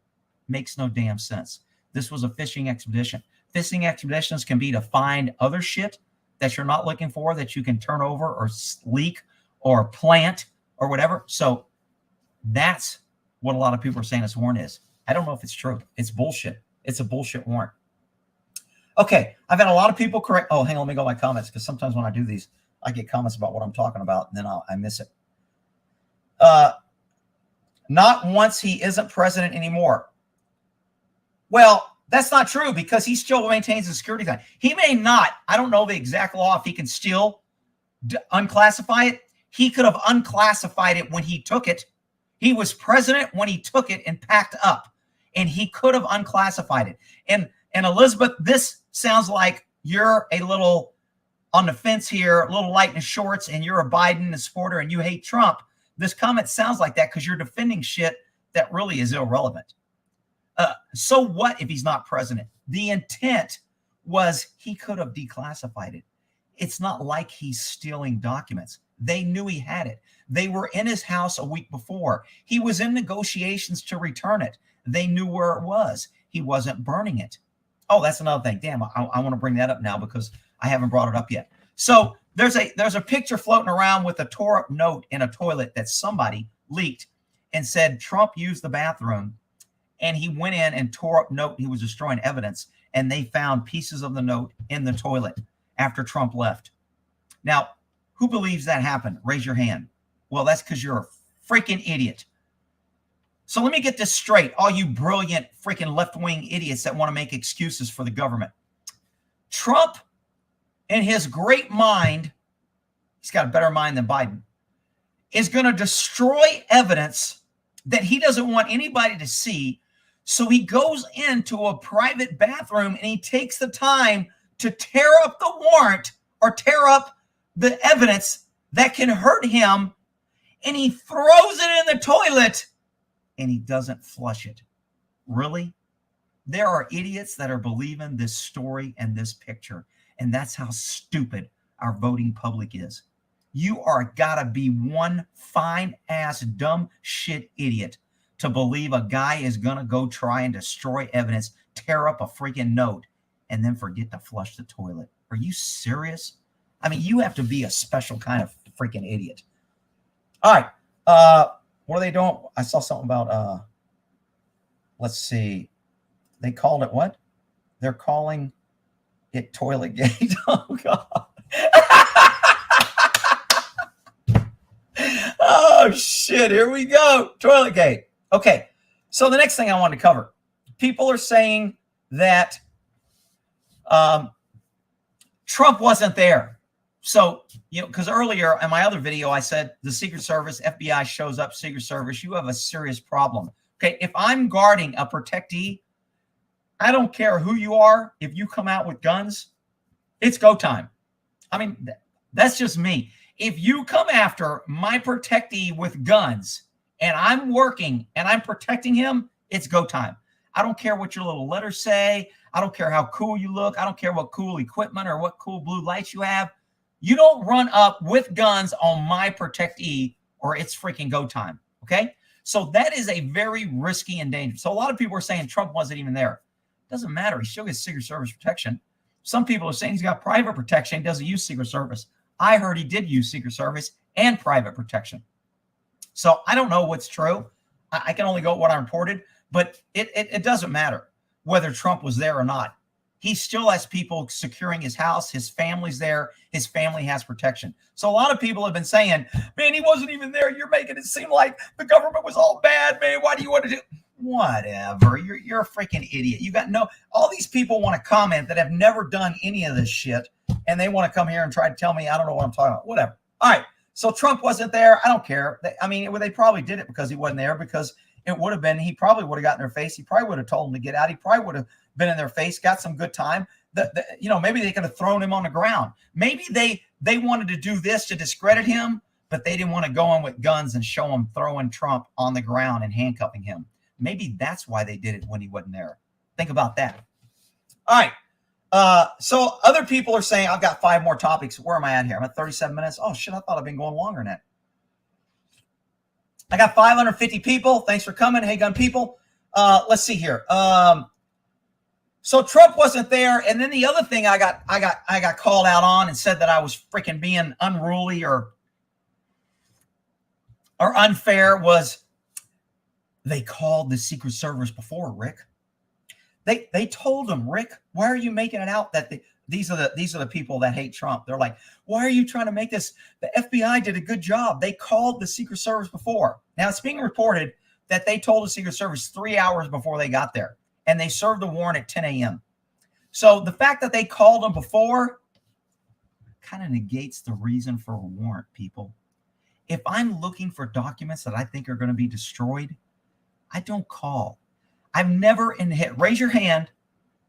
Makes no damn sense. This was a fishing expedition. Fishing expeditions can be to find other shit that you're not looking for, that you can turn over or leak or plant or whatever. So that's what a lot of people are saying this warrant is. I don't know if it's true. It's bullshit. It's a bullshit warrant. Okay, I've had a lot of people correct. Oh, hang on, let me go to my comments, because sometimes when I do these, I get comments about what I'm talking about, and then I miss it. Not once he isn't president anymore. Well, that's not true, because he still maintains a security clearance. He may not. I don't know the exact law if he can still unclassify it. He could have unclassified it when he took it. He was president when he took it and packed up, and he could have unclassified it. And Elizabeth, this sounds like you're a little on the fence here, a little light in the shorts, and you're a Biden supporter and you hate Trump. This comment sounds like that because you're defending shit that really is irrelevant. So what if he's not president? The intent was he could have declassified it. It's not like he's stealing documents. They knew he had it. They were in his house a week before. He was in negotiations to return it. They knew where it was. He wasn't burning it. Oh, that's another thing. Damn, I want to bring that up now because I haven't brought it up yet. So there's a picture floating around with a tore up note in a toilet that somebody leaked and said Trump used the bathroom, and he went in and tore up note. He was destroying evidence, and they found pieces of the note in the toilet after Trump left. Now, who believes that happened? Raise your hand. Well, that's because you're a freaking idiot. So let me get this straight, all you brilliant freaking left-wing idiots that want to make excuses for the government. Trump, in his great mind, he's got a better mind than Biden, is going to destroy evidence that he doesn't want anybody to see. So he goes into a private bathroom and he takes the time to tear up the warrant or tear up the evidence that can hurt him, and he throws it in the toilet and he doesn't flush it. Really? There are idiots that are believing this story and this picture, and that's how stupid our voting public is. You are gotta be one fine ass dumb shit idiot to believe a guy is gonna go try and destroy evidence, tear up a freaking note, and then forget to flush the toilet. Are you serious? I mean, you have to be a special kind of freaking idiot. All right. What are they doing? I saw something about, let's see. They called it what? They're calling it Toilet Gate. Oh, God. Oh, shit. Here we go. Toilet Gate. Okay. So the next thing I wanted to cover. People are saying that Trump wasn't there. So, because earlier in my other video, I said the Secret Service, FBI shows up, Secret Service, you have a serious problem. Okay, if I'm guarding a protectee, I don't care who you are. If you come out with guns, it's go time. I mean, that's just me. If you come after my protectee with guns and I'm working and I'm protecting him, it's go time. I don't care what your little letters say. I don't care how cool you look. I don't care what cool equipment or what cool blue lights you have. You don't run up with guns on my protectee or it's freaking go time, okay? So that is a very risky and dangerous. So a lot of people are saying Trump wasn't even there. Doesn't matter. He still gets Secret Service protection. Some people are saying he's got private protection. He doesn't use Secret Service. I heard he did use Secret Service and private protection. So I don't know what's true. I can only go with what I reported, but it doesn't matter whether Trump was there or not. He still has people securing his house. His family's there. His family has protection. So a lot of people have been saying, man, he wasn't even there. You're making it seem like the government was all bad, man. Why do you want to do? Whatever. You're a freaking idiot. You got no, all these people want to comment that have never done any of this shit. And they want to come here and try to tell me, I don't know what I'm talking about. Whatever. All right. So Trump wasn't there. I don't care. They probably did it because he wasn't there, because it would have been, he probably would have gotten in their face. He probably would have told them to get out. He probably would have been in their face, got some good time. Maybe they could have thrown him on the ground. Maybe they wanted to do this to discredit him, but they didn't want to go in with guns and show him throwing Trump on the ground and handcuffing him. Maybe that's why they did it when he wasn't there. Think about that. All right. So other people are saying, I've got 5 more topics. Where am I at here? I'm at 37 minutes. Oh, shit. I thought I've been going longer than that. I got 550 people. Thanks for coming. Hey, gun people. Let's see here. So Trump wasn't there. And then the other thing I got called out on and said that I was freaking being unruly or unfair was they called the Secret Service before, Rick. They told him, Rick, why are you making it out that these are the people that hate Trump? They're like, why are you trying to make this? The FBI did a good job. They called the Secret Service before. Now it's being reported that they told the Secret Service 3 hours before they got there, and they served a warrant at 10 a.m. So the fact that they called them before kind of negates the reason for a warrant, people. If I'm looking for documents that I think are going to be destroyed, I don't call. I've never raise your hand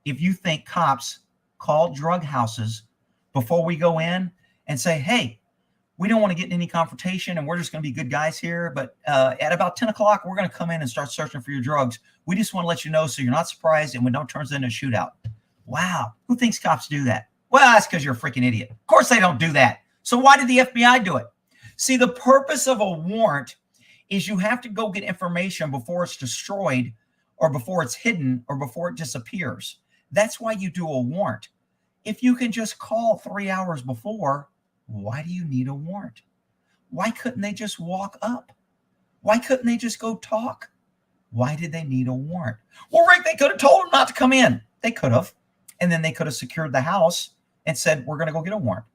if you think cops call drug houses before we go in and say, hey, we don't want to get in any confrontation and we're just going to be good guys here. But at about 10 o'clock, we're going to come in and start searching for your drugs. We just want to let you know so you're not surprised and we don't turn it into a shootout. Wow. Who thinks cops do that? Well, that's because you're a freaking idiot. Of course they don't do that. So why did the FBI do it? See, the purpose of a warrant is you have to go get information before it's destroyed or before it's hidden or before it disappears. That's why you do a warrant. If you can just call 3 hours before, why do you need a warrant? Why couldn't they just walk up? Why couldn't they just go talk? Why did they need a warrant? Well, Rick, they could have told them not to come in. They could have. And then they could have secured the house and said, we're going to go get a warrant.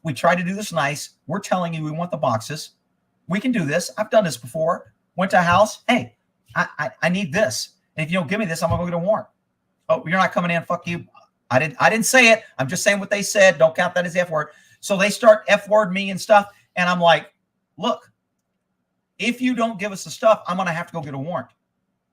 We tried to do this nice. We're telling you we want the boxes. We can do this. I've done this before. Went to a house. Hey, I need this. And if you don't give me this, I'm going to go get a warrant. Oh, you're not coming in. Fuck you. I didn't say it. I'm just saying what they said. Don't count that as the F word. So they start F word me and stuff. And I'm like, look, if you don't give us the stuff, I'm going to have to go get a warrant.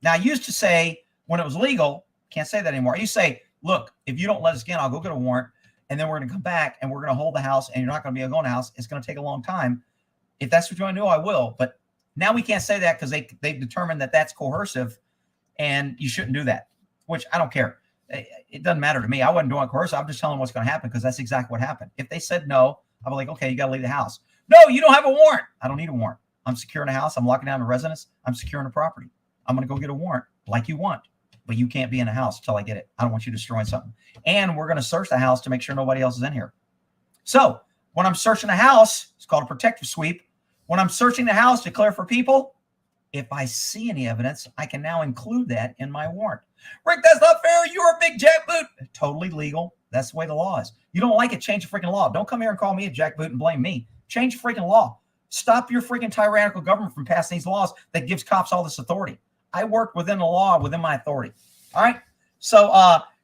Now, I used to say when it was legal, can't say that anymore. You say, look, if you don't let us in, I'll go get a warrant. And then we're going to come back and we're going to hold the house and you're not going to be able to go in the house. It's going to take a long time. If that's what you want to do, I will. But now we can't say that because they've determined that that's coercive and you shouldn't do that, which I don't care. It doesn't matter to me. I wasn't doing coercive. I'm just telling them what's going to happen because that's exactly what happened. If they said no, I'll be like, okay, you got to leave the house. No, you don't have a warrant. I don't need a warrant. I'm securing a house. I'm locking down the residence. I'm securing the property. I'm going to go get a warrant like you want, but you can't be in the house until I get it. I don't want you destroying something. And we're going to search the house to make sure nobody else is in here. So when I'm searching a house, it's called a protective sweep. When I'm searching the house to clear for people, if I see any evidence, I can now include that in my warrant. Rick, that's not fair. You're a big jackboot. Totally legal. That's the way the law is. You don't like it, change the freaking law. Don't come here and call me a jackboot and blame me. Change the freaking law. Stop your freaking tyrannical government from passing these laws that gives cops all this authority. I work within the law, within my authority. All right. So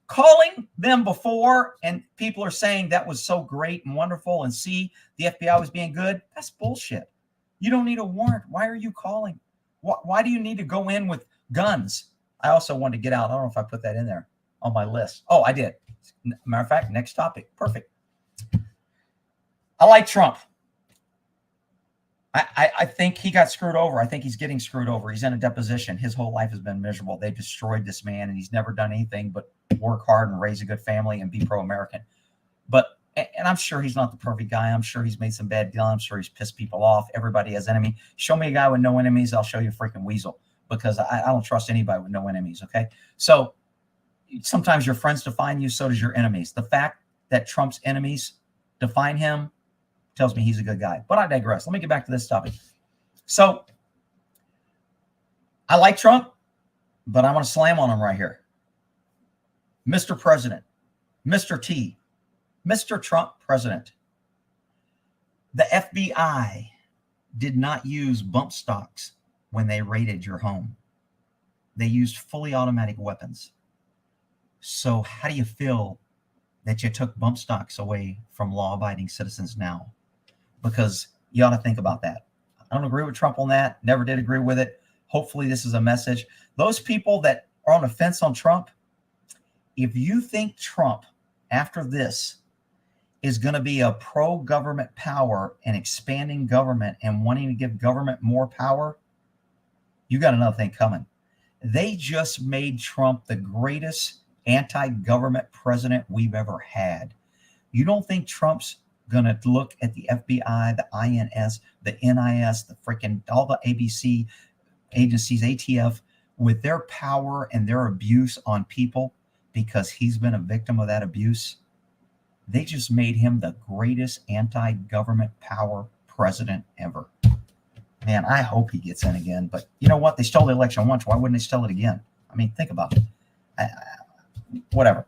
calling them before and people are saying that was so great and wonderful and see the FBI was being good. That's bullshit. You don't need a warrant. Why are you calling? Why do you need to go in with guns? I also wanted to get out. I don't know if I put that in there on my list. Oh, I did. Matter of fact, next topic. Perfect. I like Trump. I think he got screwed over. I think he's getting screwed over. He's in a deposition. His whole life has been miserable. They destroyed this man, and he's never done anything but work hard and raise a good family and be pro-American. And I'm sure he's not the perfect guy. I'm sure he's made some bad deals. I'm sure he's pissed people off. Everybody has enemies. Show me a guy with no enemies, I'll show you a freaking weasel, because I don't trust anybody with no enemies, okay? So sometimes your friends define you, so does your enemies. The fact that Trump's enemies define him tells me he's a good guy. But I digress. Let me get back to this topic. So I like Trump, but I'm going to slam on him right here. Mr. President, Mr. T, Mr. Trump President. The FBI did not use bump stocks when they raided your home. They used fully automatic weapons. So how do you feel that you took bump stocks away from law-abiding citizens now? Because you ought to think about that. I don't agree with Trump on that. Never did agree with it. Hopefully this is a message. Those people that are on the fence on Trump, if you think Trump, after this, is going to be a pro-government power and expanding government and wanting to give government more power, you got another thing coming. They just made Trump the greatest anti-government president we've ever had. You don't think Trump's going to look at the FBI, the INS, the NIS, the freaking all the ABC agencies, ATF, with their power and their abuse on people because he's been a victim of that abuse? They just made him the greatest anti-government power president ever. Man, I hope he gets in again. But you know what? They stole the election once. Why wouldn't they steal it again? I mean, think about it. Whatever.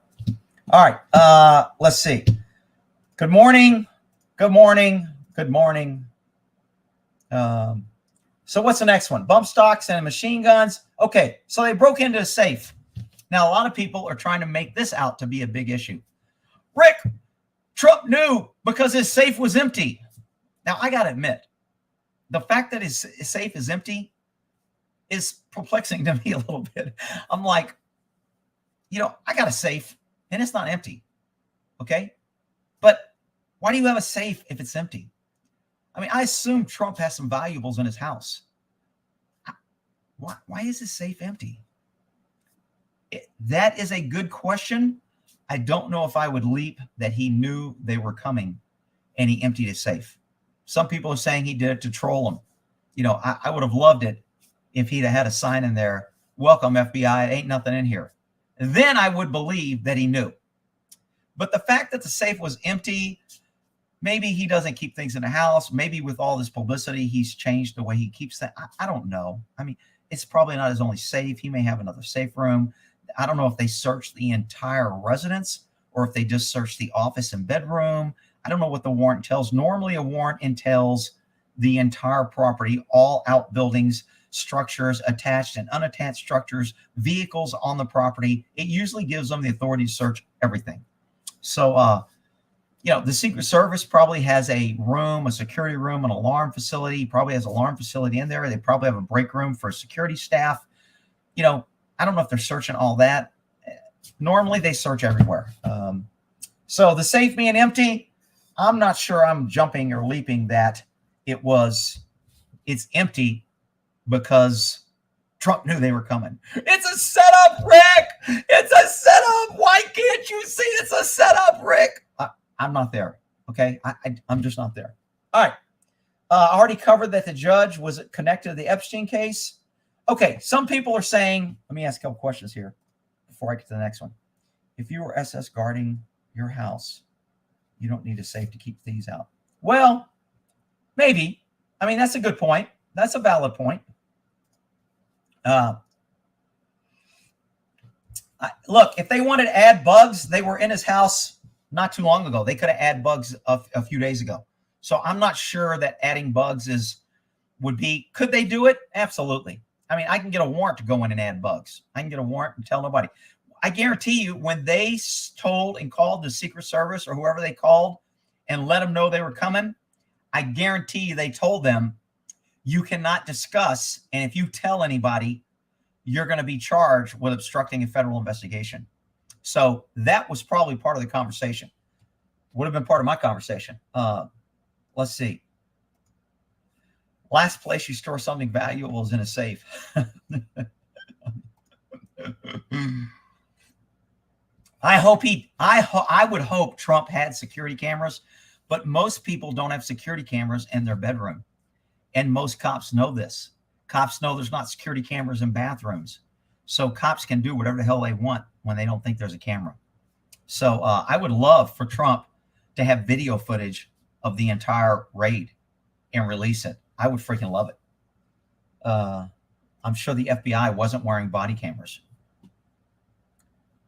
All right. Let's see. Good morning. Good morning. Good morning. So what's the next one? Bump stocks and machine guns. Okay. So they broke into a safe. Now, a lot of people are trying to make this out to be a big issue. Rick, Trump knew because his safe was empty. Now, I got to admit, the fact that his safe is empty is perplexing to me a little bit. I'm like, I got a safe and it's not empty. Okay. But why do you have a safe if it's empty? I mean, I assume Trump has some valuables in his house. Why is his safe empty? That is a good question. I don't know if I would leap that he knew they were coming and he emptied his safe. Some people are saying he did it to troll him. I would have loved it if he'd have had a sign in there, welcome FBI, it ain't nothing in here. Then I would believe that he knew. But the fact that the safe was empty, maybe he doesn't keep things in the house. Maybe with all this publicity, he's changed the way he keeps that. I don't know. I mean, it's probably not his only safe. He may have another safe room. I don't know if they searched the entire residence or if they just searched the office and bedroom. I don't know what the warrant tells. Normally, a warrant entails the entire property, all outbuildings, structures, attached and unattached structures, vehicles on the property. It usually gives them the authority to search everything. So, the Secret Service probably has a room, a security room, an alarm facility, probably has an alarm facility in there. They probably have a break room for security staff. I don't know if they're searching all that. Normally they search everywhere. So the safe being empty, I'm not sure I'm jumping or leaping that it's empty because Trump knew they were coming. It's a setup, Rick. It's a setup. Why can't you see it's a setup, Rick? I'm not there. Okay. I'm just not there. All right. I already covered that the judge was connected to the Epstein case. Okay. Some people are saying, let me ask a couple questions here before I get to the next one. If you were SS guarding your house, you don't need a safe to keep thieves out. Well, maybe. I mean, that's a good point. That's a valid point. Look, if they wanted to add bugs, they were in his house not too long ago. They could have added bugs a few days ago. So I'm not sure that adding bugs would be. Could they do it? Absolutely. I mean, I can get a warrant to go in and add bugs. I can get a warrant and tell nobody. I guarantee you, when they told and called the Secret Service or whoever they called and let them know they were coming, I guarantee you they told them, you cannot discuss, and if you tell anybody, you're going to be charged with obstructing a federal investigation. So that was probably part of the conversation. Would have been part of my conversation. Let's see. Last place you store something valuable is in a safe. I would hope Trump had security cameras, but most people don't have security cameras in their bedroom. And most cops know this. Cops know there's not security cameras in bathrooms. So cops can do whatever the hell they want when they don't think there's a camera. So I would love for Trump to have video footage of the entire raid and release it. I would freaking love it. I'm sure the FBI wasn't wearing body cameras.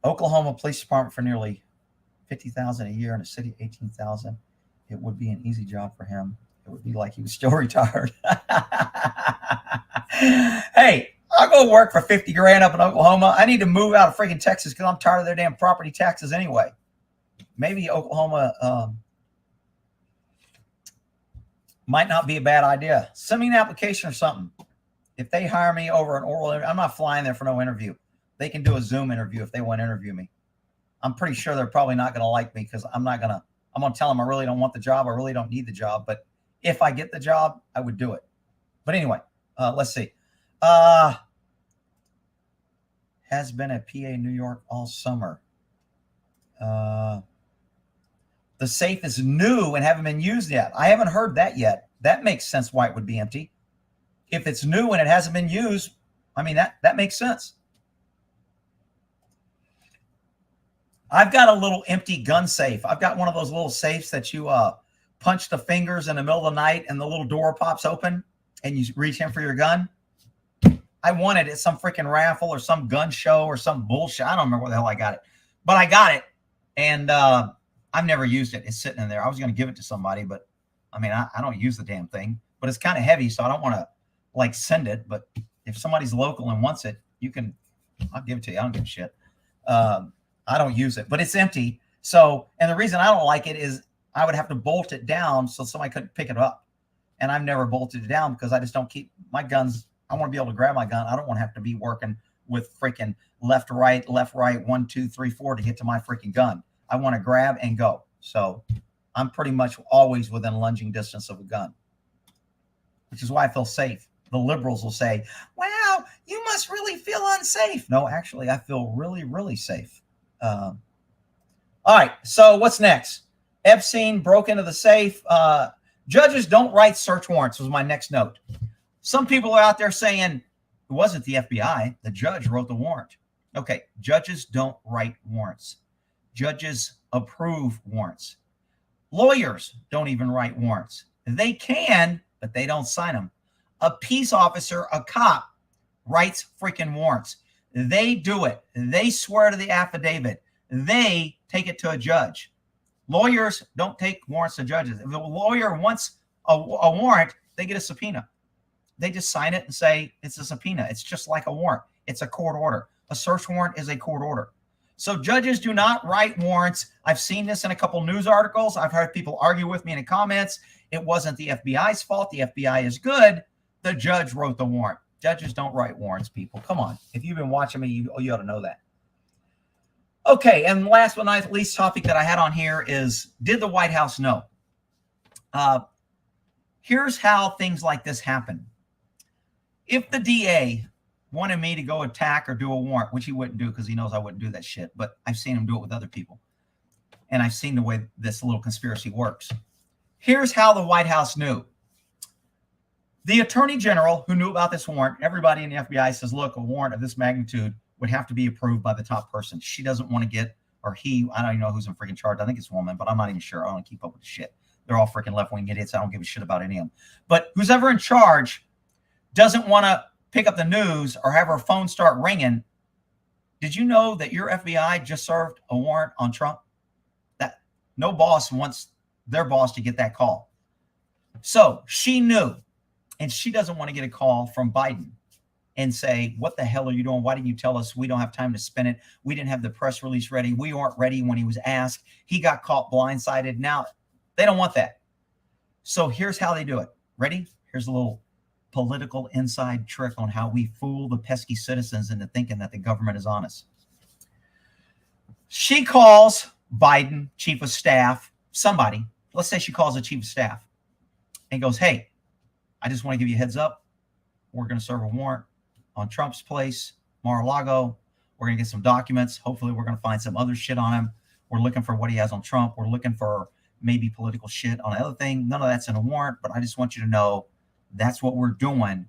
Oklahoma Police Department for nearly $50,000 a year in a city of 18,000. It would be an easy job for him. It would be like he was still retired. Hey, I'll go work for 50 grand up in Oklahoma. I need to move out of freaking Texas because I'm tired of their damn property taxes anyway. Maybe Oklahoma might not be a bad idea. Send me an application or something. If they hire me over an oral interview, I'm not flying there for no interview. They can do a Zoom interview if they want to interview me. I'm pretty sure they're probably not going to like me because I'm going to tell them I really don't want the job. I really don't need the job. But if I get the job, I would do it. But anyway, let's see. Has been at PA New York all summer. The safe is new and haven't been used yet. I haven't heard that yet. That makes sense why it would be empty. If it's new and it hasn't been used, I mean, that makes sense. I've got a little empty gun safe. I've got one of those little safes that you punch the fingers in the middle of the night and the little door pops open and you reach in for your gun. I won it at some freaking raffle or some gun show or some bullshit. I don't remember where the hell I got it, but I got it. And I've never used it. It's sitting in there. I was going to give it to somebody, but I mean, I don't use the damn thing, but it's kind of heavy. So I don't want to like send it, but if somebody's local and wants it, I'll give it to you. I don't give a shit. I don't use it, but it's empty. So, and the reason I don't like it is I would have to bolt it down so somebody couldn't pick it up. And I've never bolted it down because I just don't keep my guns. I want to be able to grab my gun. I don't want to have to be working with freaking left, right, 1, 2, 3, 4 to get to my freaking gun. I want to grab and go. So I'm pretty much always within lunging distance of a gun, which is why I feel safe. The liberals will say, wow, you must really feel unsafe. No, actually, I feel really, really safe. All right. So what's next? Epstein broke into the safe. Judges don't write search warrants was my next note. Some people are out there saying it wasn't the FBI. The judge wrote the warrant. Okay. Judges don't write warrants. Judges approve warrants. Lawyers don't even write warrants. They can, but they don't sign them. A peace officer, a cop, writes freaking warrants. They do it. They swear to the affidavit. They take it to a judge. Lawyers don't take warrants to judges. If a lawyer wants a warrant, they get a subpoena. They just sign it and say it's a subpoena. It's just like a warrant. It's a court order. A search warrant is a court order. So judges do not write warrants. I've seen this in a couple news articles. I've heard people argue with me in the comments. It wasn't the FBI's fault. The FBI is good. The judge wrote the warrant. Judges don't write warrants, people. Come on. If you've been watching me, you ought to know that. Okay, and last but not least topic that I had on here is, did the White House know? Here's how things like this happen. If the DA wanted me to go attack or do a warrant, which he wouldn't do because he knows I wouldn't do that shit, but I've seen him do it with other people. And I've seen the way this little conspiracy works. Here's how the White House knew. The Attorney General, who knew about this warrant, everybody in the FBI says, look, a warrant of this magnitude would have to be approved by the top person. She doesn't want to get, or he, I don't even know who's in freaking charge. I think it's a woman, but I'm not even sure. I don't keep up with the shit. They're all freaking left-wing idiots. I don't give a shit about any of them. But who's ever in charge doesn't want to pick up the news or have her phone start ringing. Did you know that your FBI just served a warrant on Trump? That no boss wants their boss to get that call. So she knew, and she doesn't want to get a call from Biden and say, what the hell are you doing? Why didn't you tell us? We don't have time to spin it. We didn't have the press release ready. We weren't ready when he was asked. He got caught blindsided. Now, they don't want that. So here's how they do it. Ready? Here's a little political inside trick on how we fool the pesky citizens into thinking that the government is honest. She calls Biden, chief of staff, somebody. Let's say she calls the chief of staff and goes, hey, I just want to give you a heads up. We're going to serve a warrant on Trump's place, Mar-a-Lago. We're going to get some documents. Hopefully, we're going to find some other shit on him. We're looking for what he has on Trump. We're looking for maybe political shit on the other thing. None of that's in a warrant, but I just want you to know that's what we're doing.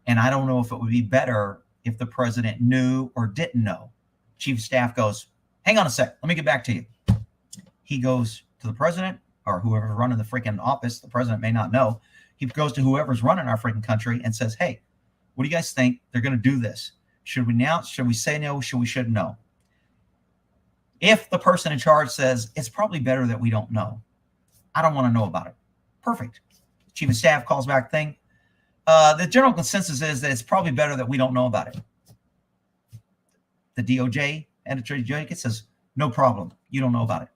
And I don't know if it would be better if the president knew or didn't know. Chief of staff goes, hang on a sec. Let me get back to you. He goes to the president or whoever's running the freaking office. The president may not know. He goes to whoever's running our freaking country and says, hey, what do you guys think? They're going to do this. Should we announce? Should we say no? Should we shouldn't know? If the person in charge says, it's probably better that we don't know. I don't want to know about it. Perfect. Chief of staff calls back thing. The general consensus is that it's probably better that we don't know about it. The DOJ and Attorney General says, no problem. You don't know about it.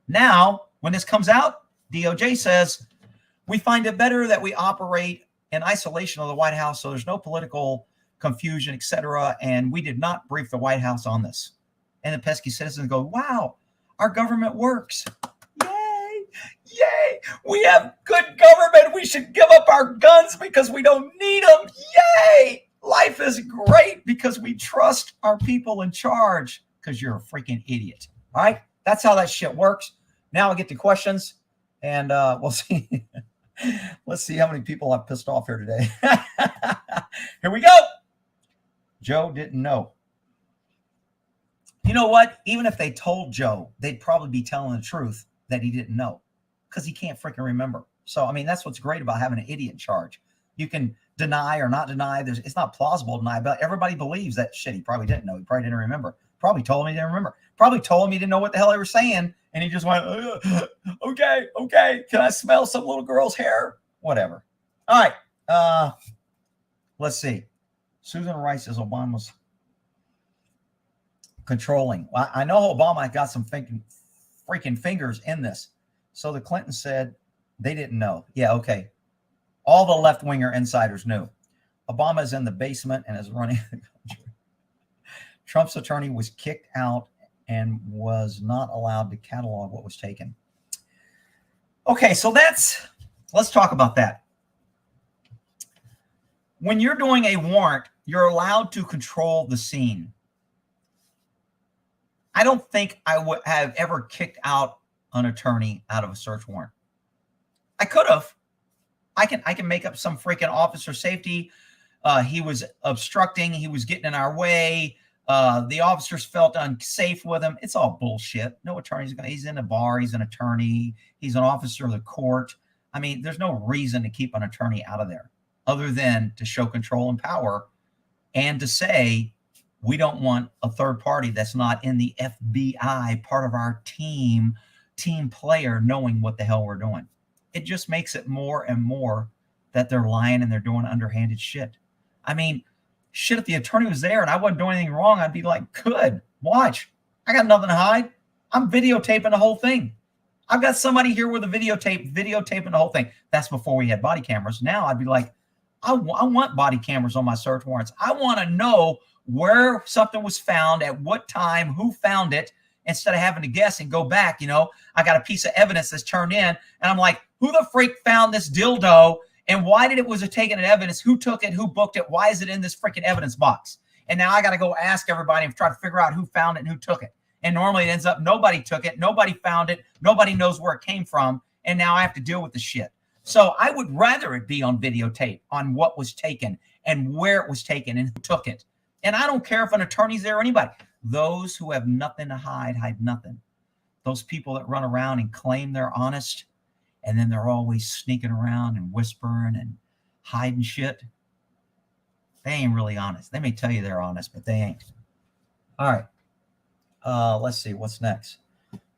Now, when this comes out, DOJ says, we find it better that we operate in isolation of the White House so there's no political confusion, etc. And we did not brief the White House on this. And the pesky citizens go, wow, our government works. Yay, yay. We have good government. We should give up our guns because we don't need them. Yay. Life is great because we trust our people in charge because you're a freaking idiot. All right. That's how that shit works. Now I'll get to questions and we'll see. Let's see how many people I've pissed off here today. Here we go. Joe didn't know. You know what? Even if they told Joe, they'd probably be telling the truth that he didn't know because he can't freaking remember. So, I mean, that's what's great about having an idiot in charge. You can deny or not deny. It's not plausible to deny, but everybody believes that shit he probably didn't know. He probably didn't remember. Probably told him he didn't remember. Probably told him he didn't know what the hell they were saying. And he just went, okay. Can I smell some little girl's hair? Whatever. All right. Let's see. Susan Rice is Obama's controlling. Well, I know Obama got some freaking fingers in this. So the Clintons said they didn't know. Yeah, okay. All the left-winger insiders knew. Obama's in the basement and is running the country. Trump's attorney was kicked out and was not allowed to catalog what was taken. Okay, so let's talk about that. When you're doing a warrant, you're allowed to control the scene. I don't think I would have ever kicked out an attorney out of a search warrant. I could have. I can make up some freaking officer safety. He was obstructing. He was getting in our way. The officers felt unsafe with him. It's all bullshit. No attorney's he's in a bar. He's an attorney. He's an officer of the court. I mean, there's no reason to keep an attorney out of there other than to show control and power and to say, we don't want a third party that's not in the FBI, part of our team player, knowing what the hell we're doing. It just makes it more and more that they're lying and they're doing underhanded shit. I mean, shit, if the attorney was there and I wasn't doing anything wrong, I'd be like, good, watch. I got nothing to hide. I'm videotaping the whole thing. I've got somebody here with a videotaping the whole thing. That's before we had body cameras. Now I'd be like, I want body cameras on my search warrants. I want to know where something was found, at what time, who found it, instead of having to guess and go back. I got a piece of evidence that's turned in, and I'm like, who the freak found this dildo, and why did it was taken in evidence? Who took it? Who booked it? Why is it in this freaking evidence box? And now I got to go ask everybody and try to figure out who found it and who took it. And normally it ends up nobody took it, nobody found it, nobody knows where it came from, and now I have to deal with the shit. So I would rather it be on videotape, on what was taken and where it was taken and who took it. And I don't care if an attorney's there or anybody. Those who have nothing to hide, hide nothing. Those people that run around and claim they're honest, and then they're always sneaking around and whispering and hiding shit, they ain't really honest. They may tell you they're honest, but they ain't. All right. Let's see. What's next?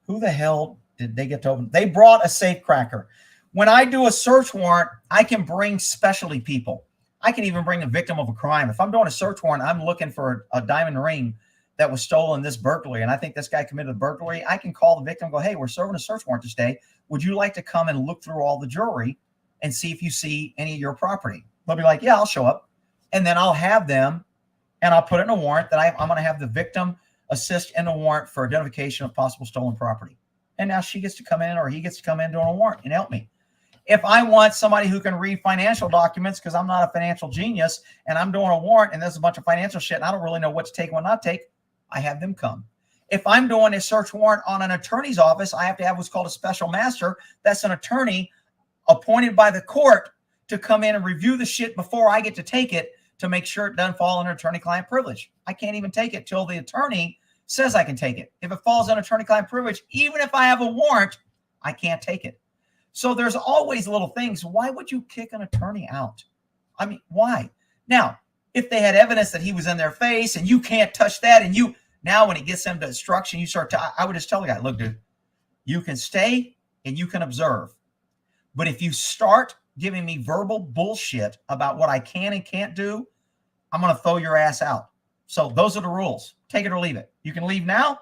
Who the hell did they get to open? They brought a safe cracker. When I do a search warrant, I can bring specialty people. I can even bring a victim of a crime. If I'm doing a search warrant, I'm looking for a diamond ring that was stolen this burglary, and I think this guy committed a burglary. I can call the victim and go, hey, we're serving a search warrant this day. Would you like to come and look through all the jewelry and see if you see any of your property? They'll be like, yeah, I'll show up. And then I'll have them, and I'll put it in a warrant that I'm going to have the victim assist in a warrant for identification of possible stolen property. And now she gets to come in, or he gets to come in doing a warrant and help me. If I want somebody who can read financial documents, because I'm not a financial genius and I'm doing a warrant and there's a bunch of financial shit and I don't really know what to take and what not take, I have them come. If I'm doing a search warrant on an attorney's office, I have to have what's called a special master. That's an attorney appointed by the court to come in and review the shit before I get to take it, to make sure it doesn't fall under attorney-client privilege. I can't even take it till the attorney says I can take it. If it falls under attorney-client privilege, even if I have a warrant, I can't take it. So there's always little things. Why would you kick an attorney out? I mean, why? Now, if they had evidence that he was in their face and you can't touch that, and now when it gets them to instruction, I would just tell the guy, look, dude, you can stay and you can observe. But if you start giving me verbal bullshit about what I can and can't do, I'm going to throw your ass out. So those are the rules. Take it or leave it. You can leave now,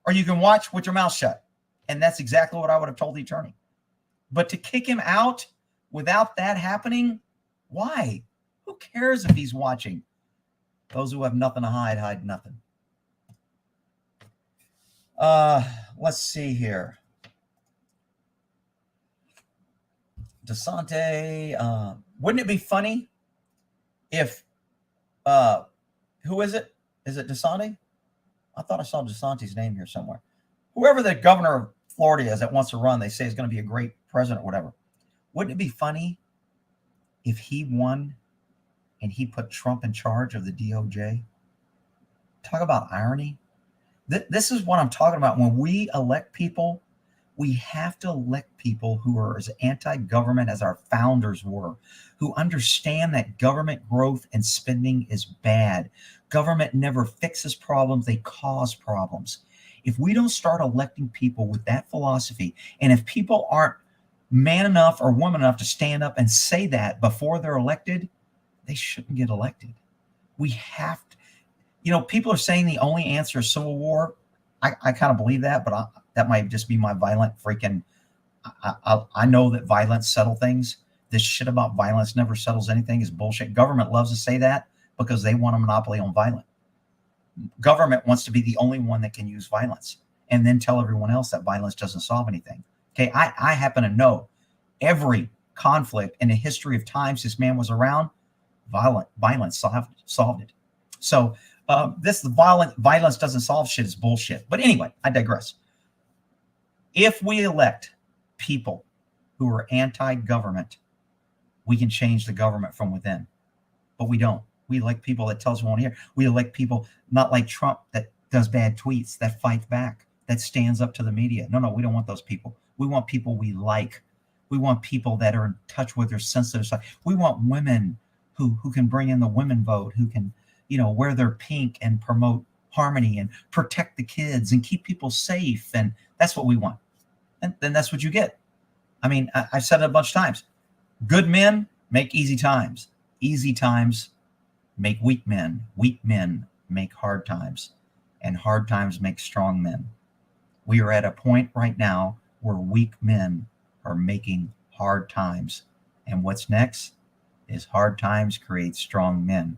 or you can watch with your mouth shut. And that's exactly what I would have told the attorney. But to kick him out without that happening, why? Who cares if he's watching? Those who have nothing to hide, hide nothing. Let's see here. DeSante, wouldn't it be funny if, who is it? Is it DeSante? I thought I saw DeSante's name here somewhere. Whoever the governor of Florida is that wants to run, they say is going to be a great president or whatever. Wouldn't it be funny if he won and he put Trump in charge of the DOJ? Talk about irony. This is what I'm talking about. When we elect people, we have to elect people who are as anti-government as our founders were, who understand that government growth and spending is bad. Government never fixes problems, they cause problems. If we don't start electing people with that philosophy, and if people aren't man enough or woman enough to stand up and say that before they're elected, they shouldn't get elected. We have to, people are saying the only answer is civil war. I kind of believe that, but that might just be my violent freaking, I know that violence settles things. This shit about violence never settles anything is bullshit. Government loves to say that because they want a monopoly on violence. Government wants to be the only one that can use violence and then tell everyone else that violence doesn't solve anything. Okay, I happen to know every conflict in the history of time since man was around, violence solved it. So violence doesn't solve shit is bullshit. But anyway, I digress. If we elect people who are anti-government, we can change the government from within. But we don't. We elect people that tell us we won't hear. We elect people not like Trump that does bad tweets, that fights back, that stands up to the media. No, we don't want those people. We want people we like. We want people that are in touch with their sensitive side. We want women who can bring in the women vote, who can, wear their pink and promote harmony and protect the kids and keep people safe. And that's what we want. And then that's what you get. I mean, I've said it a bunch of times. Good men make easy times. Easy times make weak men. Weak men make hard times. And hard times make strong men. We are at a point right now where weak men are making hard times. And what's next is hard times create strong men.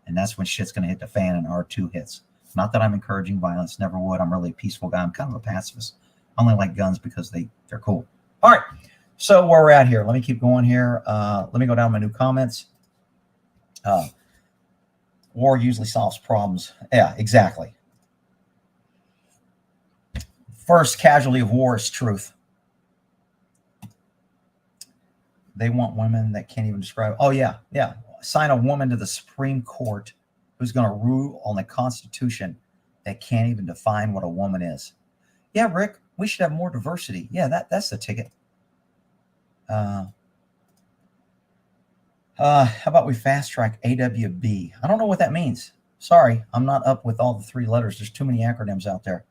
And that's when shit's going to hit the fan and R2 hits. Not that I'm encouraging violence, never would. I'm really a peaceful guy. I'm kind of a pacifist. I only like guns because they're cool. All right. So where we're at here, let me keep going here. Let me go down my new comments. War usually solves problems. Yeah, exactly. First casualty of war is truth. They want women that can't even describe. Oh, yeah. Assign a woman to the Supreme Court who's going to rule on the Constitution that can't even define what a woman is. Yeah, Rick, we should have more diversity. Yeah, that's the ticket. How about we fast track AWB? I don't know what that means. Sorry, I'm not up with all the 3 letters. There's too many acronyms out there.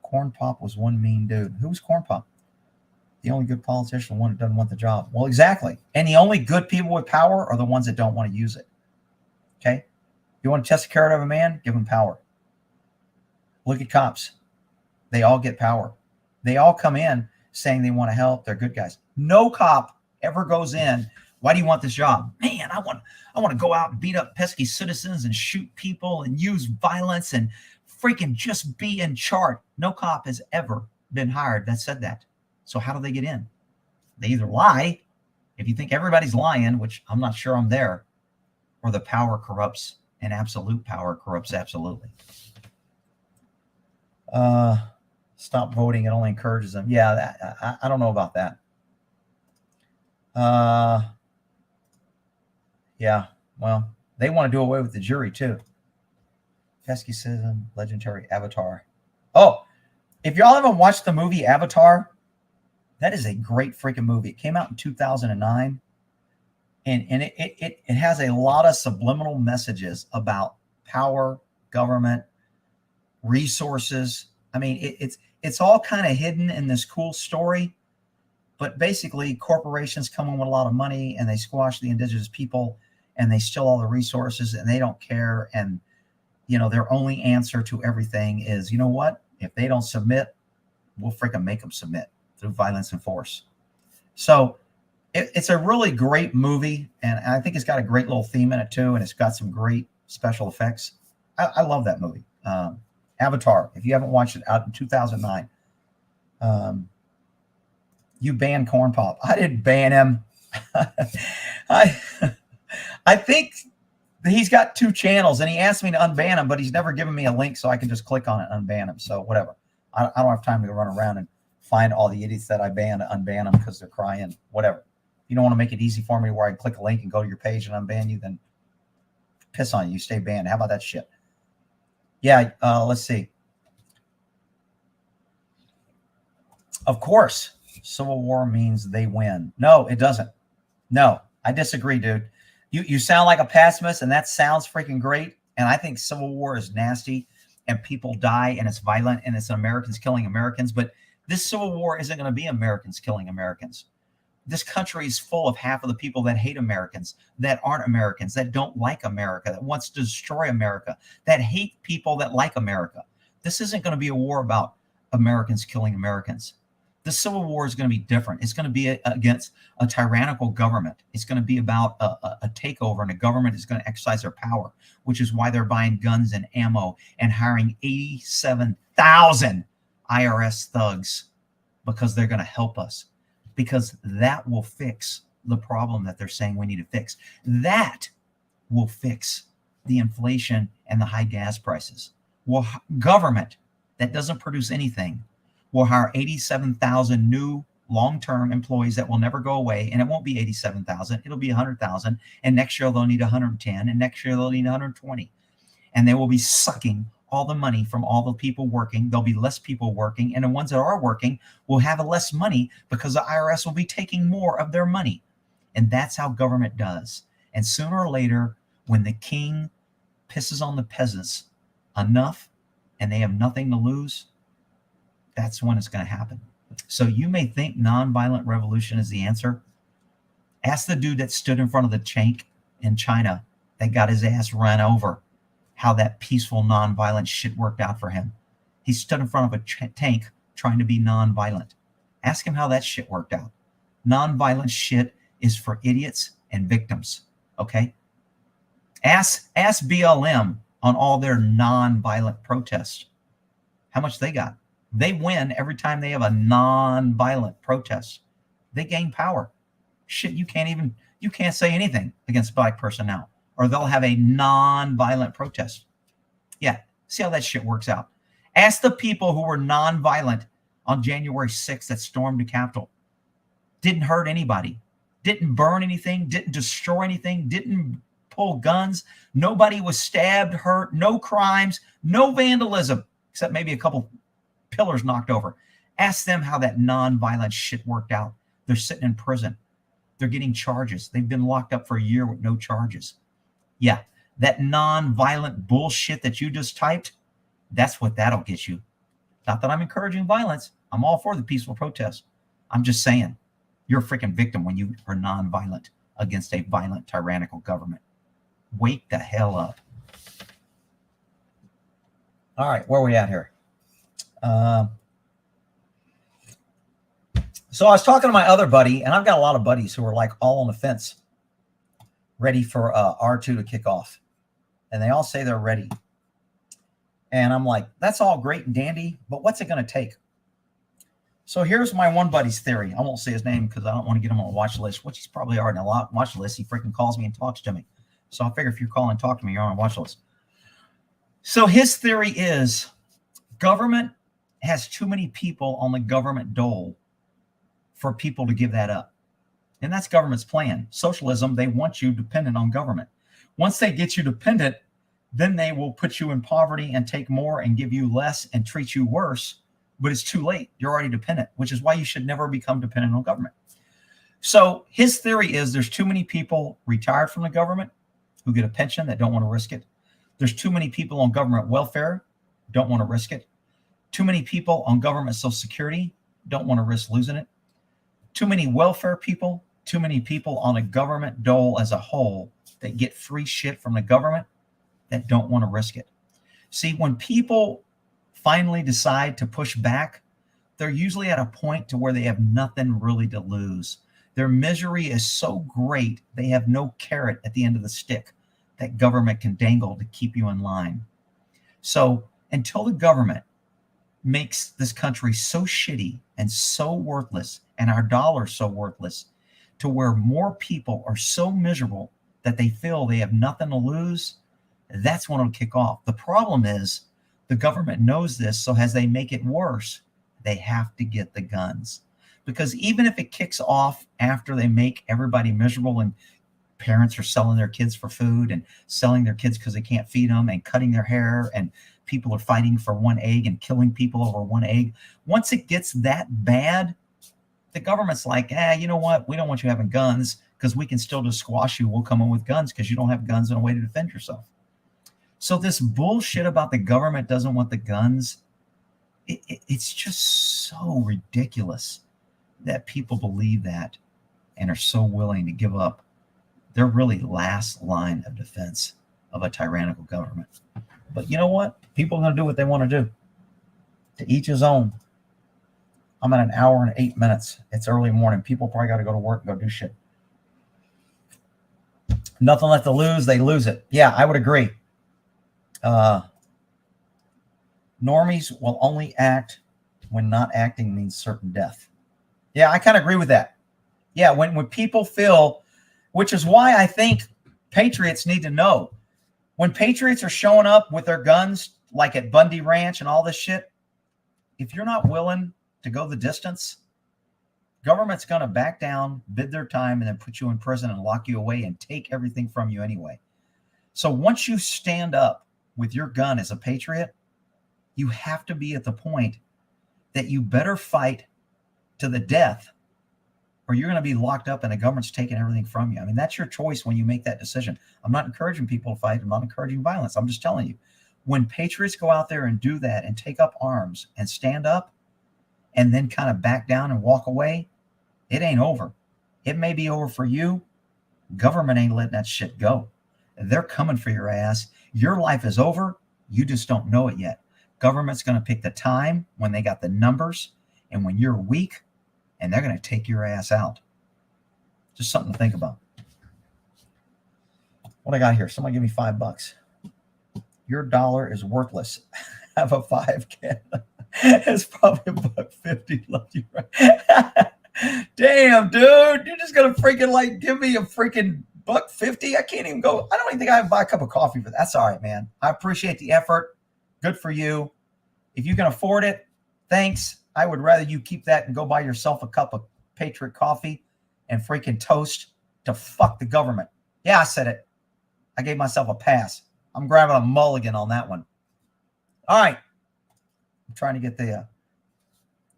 Corn Pop was one mean dude. Who was Corn Pop? The only good politician, the one that doesn't want the job. Well, exactly. And the only good people with power are the ones that don't want to use it. Okay? You want to test the carrot of a man? Give him power. Look at cops. They all get power. They all come in saying they want to help. They're good guys. No cop ever goes in. Why do you want this job? Man, I want to go out and beat up pesky citizens and shoot people and use violence and freaking just be in charge. No cop has ever been hired that said that. So how do they get in? They either lie, if you think everybody's lying, which I'm not sure I'm there, or the power corrupts, and absolute power corrupts absolutely. Stop voting. It only encourages them. Yeah, I don't know about that. Yeah, well, they want to do away with the jury too. Peskyism, legendary Avatar. Oh, if y'all haven't watched the movie Avatar, that is a great freaking movie. It came out in 2009, and it has a lot of subliminal messages about power, government, resources. I mean, it's all kind of hidden in this cool story, but basically corporations come in with a lot of money and they squash the indigenous people and they steal all the resources and they don't care. And, you know, their only answer to everything is, you know what? If they don't submit, we'll freaking make them submit through violence and force. So it's a really great movie. And I think it's got a great little theme in it too. And it's got some great special effects. I love that movie. Avatar, if you haven't watched it, out in 2009. You banned Corn Pop. I didn't ban him. I think he's got 2 channels, and he asked me to unban him, but he's never given me a link so I can just click on it and unban him. So whatever. I don't have time to run around and find all the idiots that I banned to unban them because they're crying. Whatever. If you don't want to make it easy for me where I can click a link and go to your page and unban you, then piss on you. You stay banned. How about that shit? Yeah, let's see. Of course, civil war means they win. No, it doesn't. No, I disagree, dude. You sound like a pessimist, and that sounds freaking great. And I think civil war is nasty, and people die, and it's violent, and it's Americans killing Americans. But this civil war isn't going to be Americans killing Americans. This country is full of half of the people that hate Americans, that aren't Americans, that don't like America, that wants to destroy America, that hate people that like America. This isn't going to be a war about Americans killing Americans. The Civil War is going to be different. It's going to be against a tyrannical government. It's going to be about a takeover, and the government is going to exercise their power, which is why they're buying guns and ammo and hiring 87,000 IRS thugs, because they're going to help us, because that will fix the problem that they're saying we need to fix. That will fix the inflation and the high gas prices. Well, government that doesn't produce anything will hire 87,000 new long-term employees that will never go away. And it won't be 87,000. It'll be 100,000. And next year they'll need 110. And next year they'll need 120. And they will be sucking all the money from all the people working. There'll be less people working. And the ones that are working will have less money because the IRS will be taking more of their money. And that's how government does. And sooner or later, when the king pisses on the peasants enough and they have nothing to lose, that's when it's going to happen. So you may think nonviolent revolution is the answer, Ask the dude that stood in front of the tank in China that got his ass run over, how that peaceful, nonviolent shit worked out for him. He stood in front of a tank trying to be nonviolent. Ask him how that shit worked out. Nonviolent shit is for idiots and victims, okay? Ask BLM on all their nonviolent protests how much they got. They win every time they have a nonviolent protest. They gain power. Shit, you can't say anything against black person now, or they'll have a non-violent protest. Yeah, see how that shit works out. Ask the people who were non-violent on January 6th that stormed the Capitol. Didn't hurt anybody, didn't burn anything, didn't destroy anything, didn't pull guns. Nobody was stabbed, hurt, no crimes, no vandalism, except maybe a couple pillars knocked over. Ask them how that non-violent shit worked out. They're sitting in prison. They're getting charges. They've been locked up for a year with no charges. Yeah, that non-violent bullshit that you just typed, that's what that'll get you. Not that I'm encouraging violence. I'm all for the peaceful protest. I'm just saying, you're a freaking victim when you are non-violent against a violent, tyrannical government. Wake the hell up. All right, where are we at here? So I was talking to my other buddy, and I've got a lot of buddies who are like all on the fence, ready for R2 to kick off. And they all say they're ready. And I'm like, that's all great and dandy, but what's it going to take? So here's my one buddy's theory. I won't say his name because I don't want to get him on a watch list, which he's probably already on a watch list. He freaking calls me and talks to me. So I figure if you call and talk to me, you're on a watch list. So his theory is government has too many people on the government dole for people to give that up. And that's government's plan. Socialism, they want you dependent on government. Once they get you dependent, then they will put you in poverty and take more and give you less and treat you worse. But it's too late. You're already dependent, which is why you should never become dependent on government. So his theory is there's too many people retired from the government who get a pension that don't want to risk it. There's too many people on government welfare, don't want to risk it. Too many people on government Social Security, don't want to risk losing it. Too many welfare people, too many people on a government dole as a whole that get free shit from the government that don't want to risk it. See, when people finally decide to push back, they're usually at a point to where they have nothing really to lose. Their misery is so great, they have no carrot at the end of the stick that government can dangle to keep you in line. So until the government makes this country so shitty and so worthless and our dollar so worthless to where more people are so miserable that they feel they have nothing to lose, that's when it'll kick off. The problem is the government knows this, so as they make it worse, they have to get the guns. Because even if it kicks off after they make everybody miserable and parents are selling their kids for food and selling their kids because they can't feed them and cutting their hair and people are fighting for one egg and killing people over one egg. Once it gets that bad, the government's like, you know what? We don't want you having guns because we can still just squash you. We'll come in with guns because you don't have guns and a way to defend yourself. So this bullshit about the government doesn't want the guns, it's just so ridiculous that people believe that and are so willing to give up their really last line of defense of a tyrannical government. But you know what? People are going to do what they want to do. To each his own. I'm at an hour and 8 minutes. It's early morning. People probably got to go to work and go do shit. Nothing left to lose. They lose it. Yeah, I would agree. Normies will only act when not acting means certain death. Yeah, I kind of agree with that. Yeah, when people feel, which is why I think patriots need to know, when patriots are showing up with their guns, like at Bundy Ranch and all this shit, if you're not willing to go the distance, government's going to back down, bid their time, and then put you in prison and lock you away and take everything from you anyway. So once you stand up with your gun as a patriot, you have to be at the point that you better fight to the death or you're going to be locked up and the government's taking everything from you. I mean, that's your choice when you make that decision. I'm not encouraging people to fight. I'm not encouraging violence. I'm just telling you, when patriots go out there and do that and take up arms and stand up and then kind of back down and walk away, it ain't over. It may be over for you. Government ain't letting that shit go. They're coming for your ass. Your life is over. You just don't know it yet. Government's going to pick the time when they got the numbers and when you're weak, and they're going to take your ass out. Just something to think about. What I got here? Somebody give me $5. Your dollar is worthless. Have a 5K. It's probably $1.50. Love you, right? Damn, dude. You're just going to freaking like give me a freaking $1.50? I can't even go. I don't even think I can buy a cup of coffee for that. That's all right, man. I appreciate the effort. Good for you. If you can afford it, thanks. I would rather you keep that and go buy yourself a cup of Patriot coffee and freaking toast to fuck the government. Yeah, I said it. I gave myself a pass. I'm grabbing a mulligan on that one. All right. I'm trying to get the,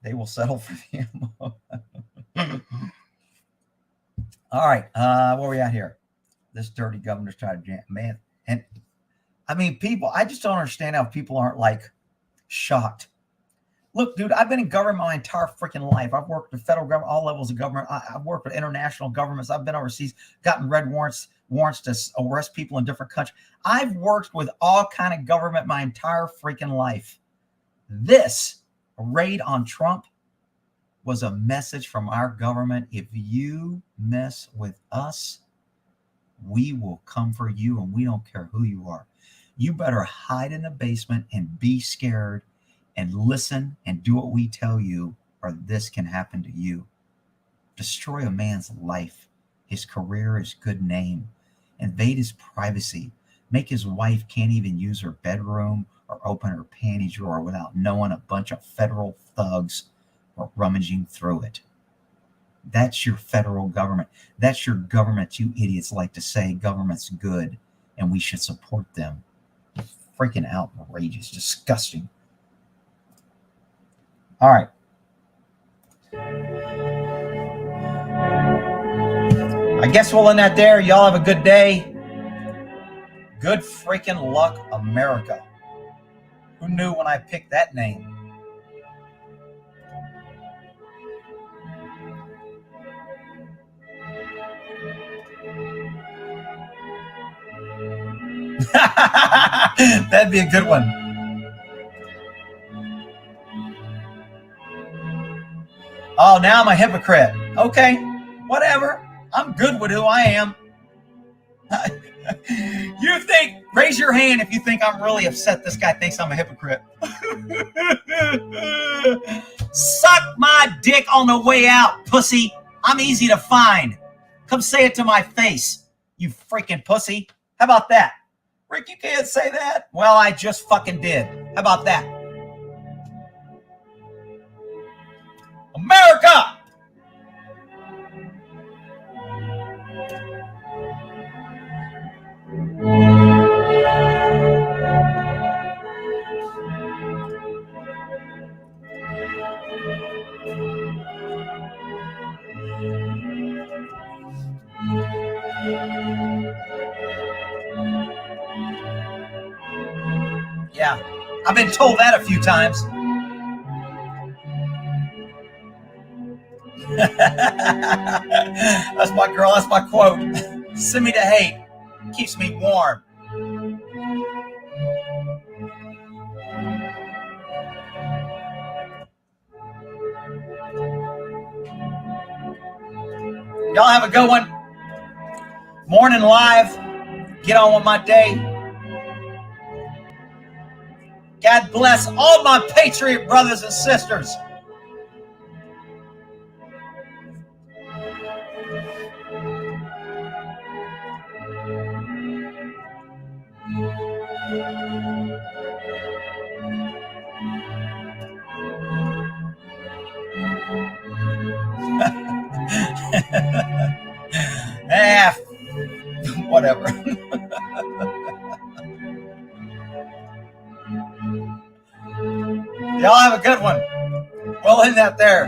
they will settle for the ammo. All right. Where are we at here? This dirty governor's trying to jam, man. And I mean, people, I just don't understand how people aren't like shocked. Look, dude, I've been in government my entire freaking life. I've worked with federal government, all levels of government. I've worked with international governments. I've been overseas, gotten red warrants to arrest people in different countries. I've worked with all kind of government my entire freaking life. This raid on Trump was a message from our government. If you mess with us, we will come for you, and we don't care who you are. You better hide in the basement and be scared and listen and do what we tell you, or this can happen to you. Destroy a man's life, his career, his good name, invade his privacy, make his wife can't even use her bedroom or open her panty drawer without knowing a bunch of federal thugs are rummaging through it. That's your federal government. That's your government. You idiots like to say government's good and we should support them. Freaking outrageous, disgusting. All right. I guess we'll end that there. Y'all have a good day. Good freaking luck, America. Who knew when I picked that name? That'd be a good one. Oh, now I'm a hypocrite. Okay, whatever. I'm good with who I am. You think, raise your hand if you think I'm really upset this guy thinks I'm a hypocrite. Suck my dick on the way out, pussy. I'm easy to find. Come say it to my face, you freaking pussy. How about that? Rick, you can't say that? Well, I just fucking did. How about that? America! Yeah, I've been told that a few times. That's my girl, that's my quote. Send me the hate. Keeps me warm. Y'all have a good one. Morning live. Get on with my day. God bless all my patriot brothers and sisters. Whatever. Y'all have a good one. Well, end that there.